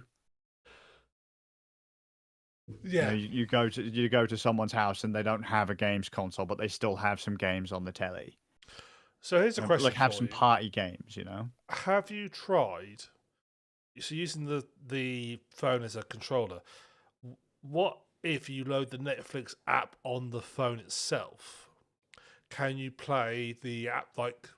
Yeah. You go to someone's house and they don't have a games console, but they still have some games on the telly. So here's a question Like have for some you: party games. have you tried? So using the phone as a controller, what if you load the Netflix app on the phone itself? Can you play the app like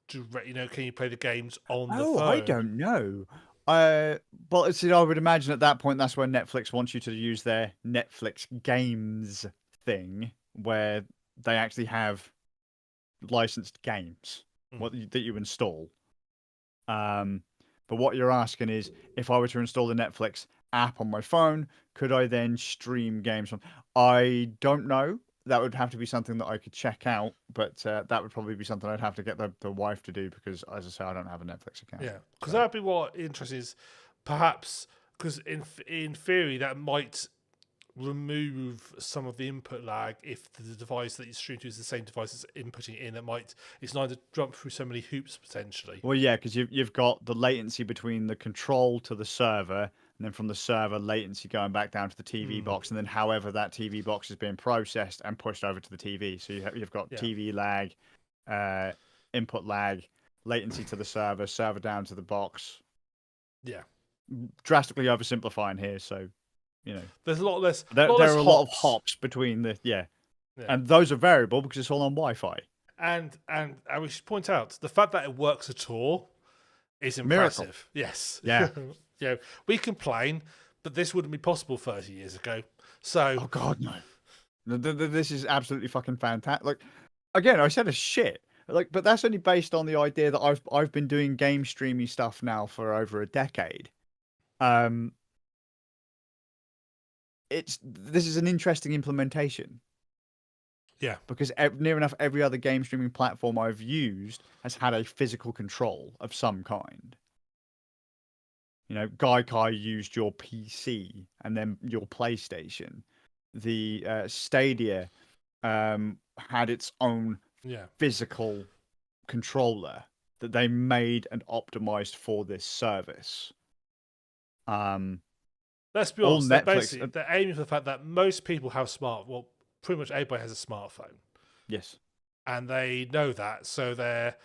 direct? Can you play the games on the Oh, I phone? don't know. But see, I would imagine at that point that's where Netflix wants you to use their Netflix games thing, where they actually have licensed games Mm. that you install. Um, but what you're asking is, if I were to install the Netflix app on my phone, could I then stream games from? I don't know. That would have to be something that I could check out, but that would probably be something I'd have to get the wife to do because, as I say, I don't have a Netflix account. Yeah, because So that'd be what interest is, perhaps because in theory that might remove some of the input lag if the device that you stream to is the same device that's inputting in. It's not to jump through so many hoops potentially. well, yeah, because you've got the latency between the control to the server, and then from the server latency going back down to the TV Mm, box, and then however that TV box is being processed and pushed over to the TV. So you've got yeah, TV lag, uh, input lag, latency to the server, server down to the box. yeah. Drastically oversimplifying here, so you know There's a lot less, there are a lot of hops. hops between the Yeah, and those are variable because it's all on Wi-Fi. and we should point out the fact that it works at all is Miracle. impressive. Yes, Yeah. we complain, but this wouldn't be possible 30 years ago. So Oh God, no. This is absolutely fucking fantastic. Like, again, I said a shit. Like, but that's only based on the idea that I've been doing game streaming stuff now for over a decade. Um, this is an interesting implementation. Yeah. because near enough every other game streaming platform I've used has had a physical control of some kind. You know, Gaikai used your PC and then your PlayStation. The Stadia had its own Yeah. physical controller that they made and optimized for this service. Let's be All honest. They're Netflix, basically they're aiming for the fact that most people have well, pretty much everybody has a smartphone, yes, and they know that, so they're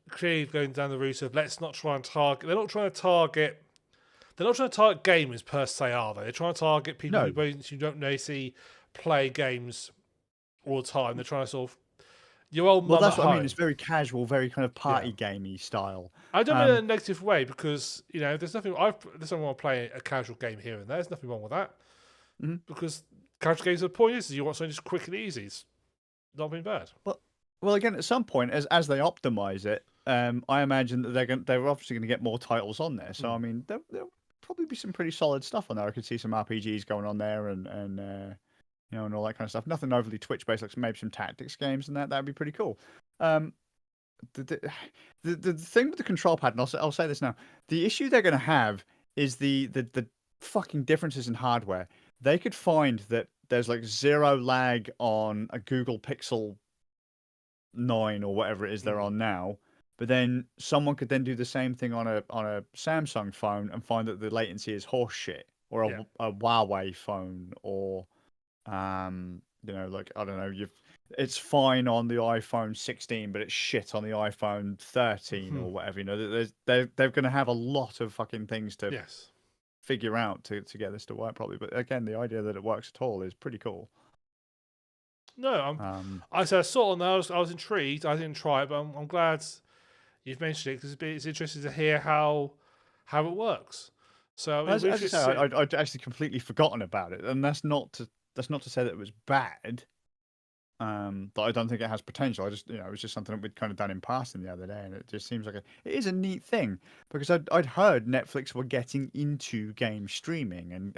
clearly going down the route of let's not try and target. They're not trying to target. They're not trying to target gamers per se, are they? They're trying to target people no. who don't necessarily play games all the time. They're trying to sort of your old Well, mum at that's what I mean. home. It's very casual, very kind of Yeah. party gamey style. I don't mean it in Um, a negative way because there's nothing. There's nothing wrong with playing a casual game here and there. There's nothing wrong with that mhm. because casual games. The point is you want something just quick and easy. It's not been bad. Well, again, at some point, as they optimize it, I imagine that they're obviously going to get more titles on there. So I mean, there'll probably be some pretty solid stuff on there. I could see some RPGs going on there, and you know, and all that kind of stuff. Nothing overly Twitch based, like maybe some tactics games and that'd be pretty cool. Um, the, the the thing with the control pad, and I'll say this now: the issue they're going to have is the fucking differences in hardware. They could find that there's like zero lag on a Google Pixel 9 or whatever it is they're on now, but then someone could then do the same thing on a Samsung phone and find that the latency is horse shit, or Yeah. a Huawei phone, or you know, like I don't know, it's fine on the iPhone 16, but it's shit on the iPhone 13 or whatever. You know, they're going to have a lot of fucking things to Yes. figure out to get this to work properly. But again, the idea that it works at all is pretty cool. No, I said I saw it and I was intrigued. I didn't try it, but I'm glad you've mentioned it because it's interesting to hear how it works. So As I should say, see. I'd actually completely forgotten about it, and that's not to say that it was bad. That I don't think it has potential. I just, you know, it was just something that we'd kind of done in passing the other day, and it just seems like it is a neat thing because I'd heard Netflix were getting into game streaming,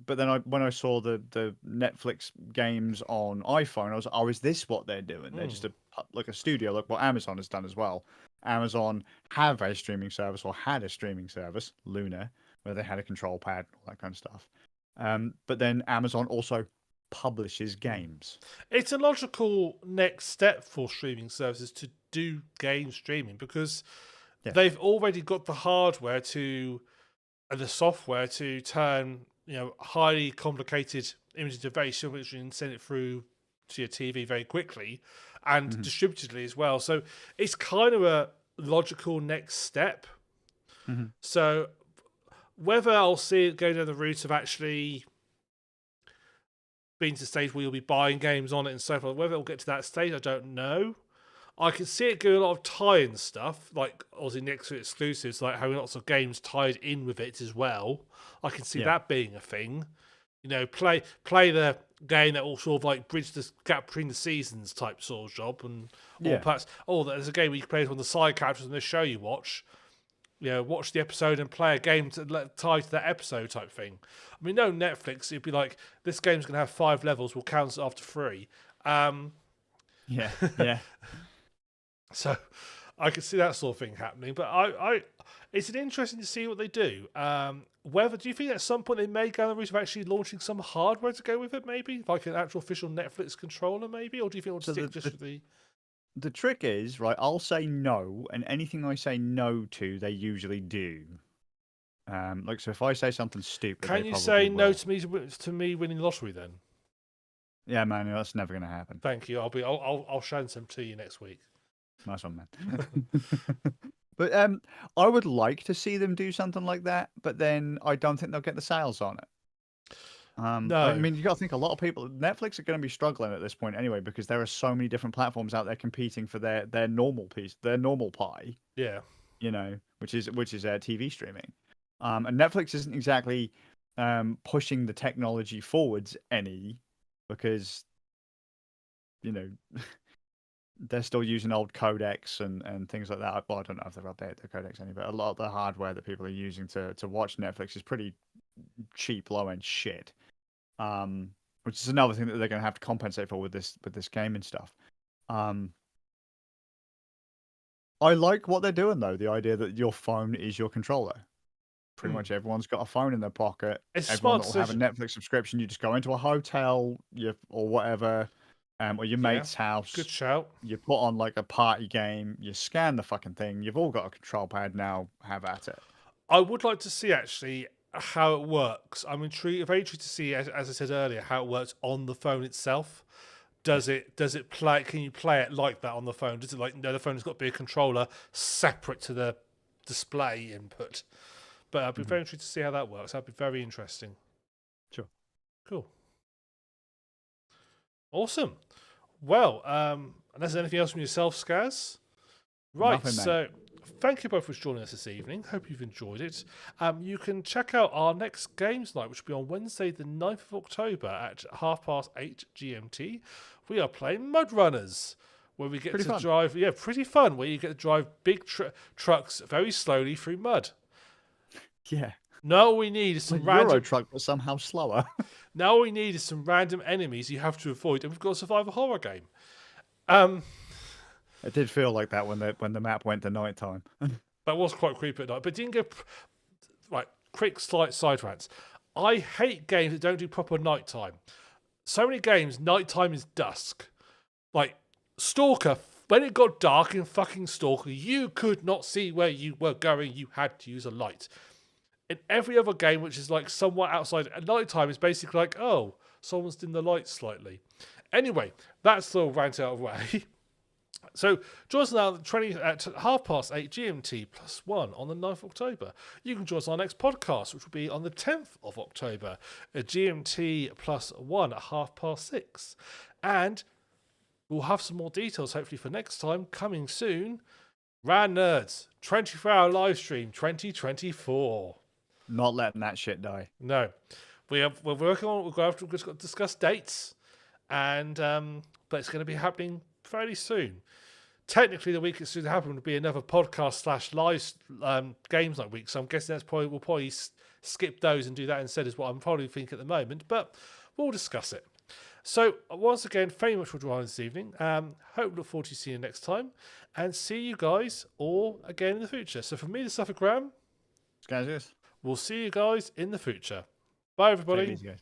but then when I saw the Netflix games on iPhone, I was like, oh, is this what they're doing? They're just like a studio, like what Amazon has done as well. Amazon have a streaming service or had a streaming service, Luna, where they had a control pad, all that kind of stuff. But then Amazon also publishes games. It's a logical next step for streaming services to do game streaming because Yeah. they've already got the hardware to and the software to turn highly complicated images to very simple imagery and send it through to your TV very quickly and distributedly as well. So it's kind of a logical next step. So whether I'll see it go down the route of actually being to the stage where you'll be buying games on it and so forth, whether it'll get to that stage, I don't know. I can see it doing a lot of tie-in stuff, like obviously next to exclusives, like having lots of games tied in with it as well. I can see that being a thing. You know, play the game that will sort of like bridge the gap between the seasons type sort of job, and or perhaps there's a game where you can play as one of the side characters in the show you watch. You know, watch the episode and play a game tied to that episode type thing. I mean, no Netflix, it'd be like, this game's going to have 5 levels, we'll count it after 3. Yeah. So I could see that sort of thing happening. But I it's an interesting to see what they do. Whether do you think at some point they may go the route of actually launching some hardware to go with it, maybe? Like an actual official Netflix controller, maybe? Or do you think it'll stick just with the... The trick is, right, I'll say no, and anything I say no to, they usually do. Like, so if I say something stupid, Can they you probably say no will. to me winning the lottery then? Yeah, man, that's never going to happen. Thank you. I'll show some to you next week. Nice one, man. But I would like to see them do something like that, but then I don't think they'll get the sales on it. No. I mean, you got to think a lot of people. Netflix are going to be struggling at this point anyway because there are so many different platforms out there competing for their normal piece, their normal pie. Yeah. You know, which is TV streaming. And Netflix isn't exactly pushing the technology forwards any because you know they're still using old codecs and things like that. Well, I don't know if they've updated their codecs any, but a lot of the hardware that people are using to watch Netflix is pretty cheap, low end shit. which is another thing that they're going to have to compensate for with this game and stuff. I like what they're doing though. The idea that your phone is your controller. Pretty much everyone's got a phone in their pocket. It's a Everyone smart that will have a decision. Netflix subscription, you just go into a hotel, or whatever, or your mate's house. Good shout. You put on like a party game. You scan the fucking thing. You've all got a control pad now. Have at it. I would like to see actually how it works. I'm very intrigued to see, as I said earlier, how it works on the phone itself. Does it play? Can you play it like that on the phone? Does it like no? The phone's got to be a controller separate to the display input. But I'd be very intrigued to see how that works. That'd be very interesting. Sure. Cool. Awesome. Well, unless there's anything else from yourself, Skazz? Right, Nothing, so thank you both for joining us this evening. Hope you've enjoyed it. You can check out our next games night, which will be on Wednesday, the 9th of October at 8:30 GMT. We are playing Mud Runners, where we get to drive. Yeah, pretty fun. Where you get to drive big trucks very slowly through mud. Yeah. Now all we need is some random Euro truck, but somehow slower. Now all we need is some random enemies you have to avoid, and we've got a survival horror game. It did feel like that when the map went to nighttime. That was quite creepy at night, but didn't go right. Quick side rants. I hate games that don't do proper nighttime. So many games, nighttime is dusk. Like Stalker, when it got dark in fucking Stalker, you could not see where you were going. You had to use a light. In every other game, which is like somewhat outside at nighttime, is basically like, oh, someone's dimmed the lights slightly. Anyway, that's the rant out of the way. So join us now at 8:30 GMT +1 on the 9th of October. You can join us on our next podcast, which will be on the 10th of October at GMT +1 at 6:30. And we'll have some more details hopefully for next time coming soon. Ran Nerds 24-hour live stream 2024. Not letting that shit die. No, we're working on it. We've got to discuss dates, and but it's going to be happening fairly soon. Technically, the week it's soon to happen would be another podcast / live games night week. So I'm guessing we'll probably skip those and do that instead. Is what I'm probably thinking at the moment, but we'll discuss it. So once again, thank you much for joining this evening. Look forward to seeing you next time, and see you guys all again in the future. So for me, the Suffolk Graham. Skazz. We'll see you guys in the future. Bye, everybody. Take it easy, guys.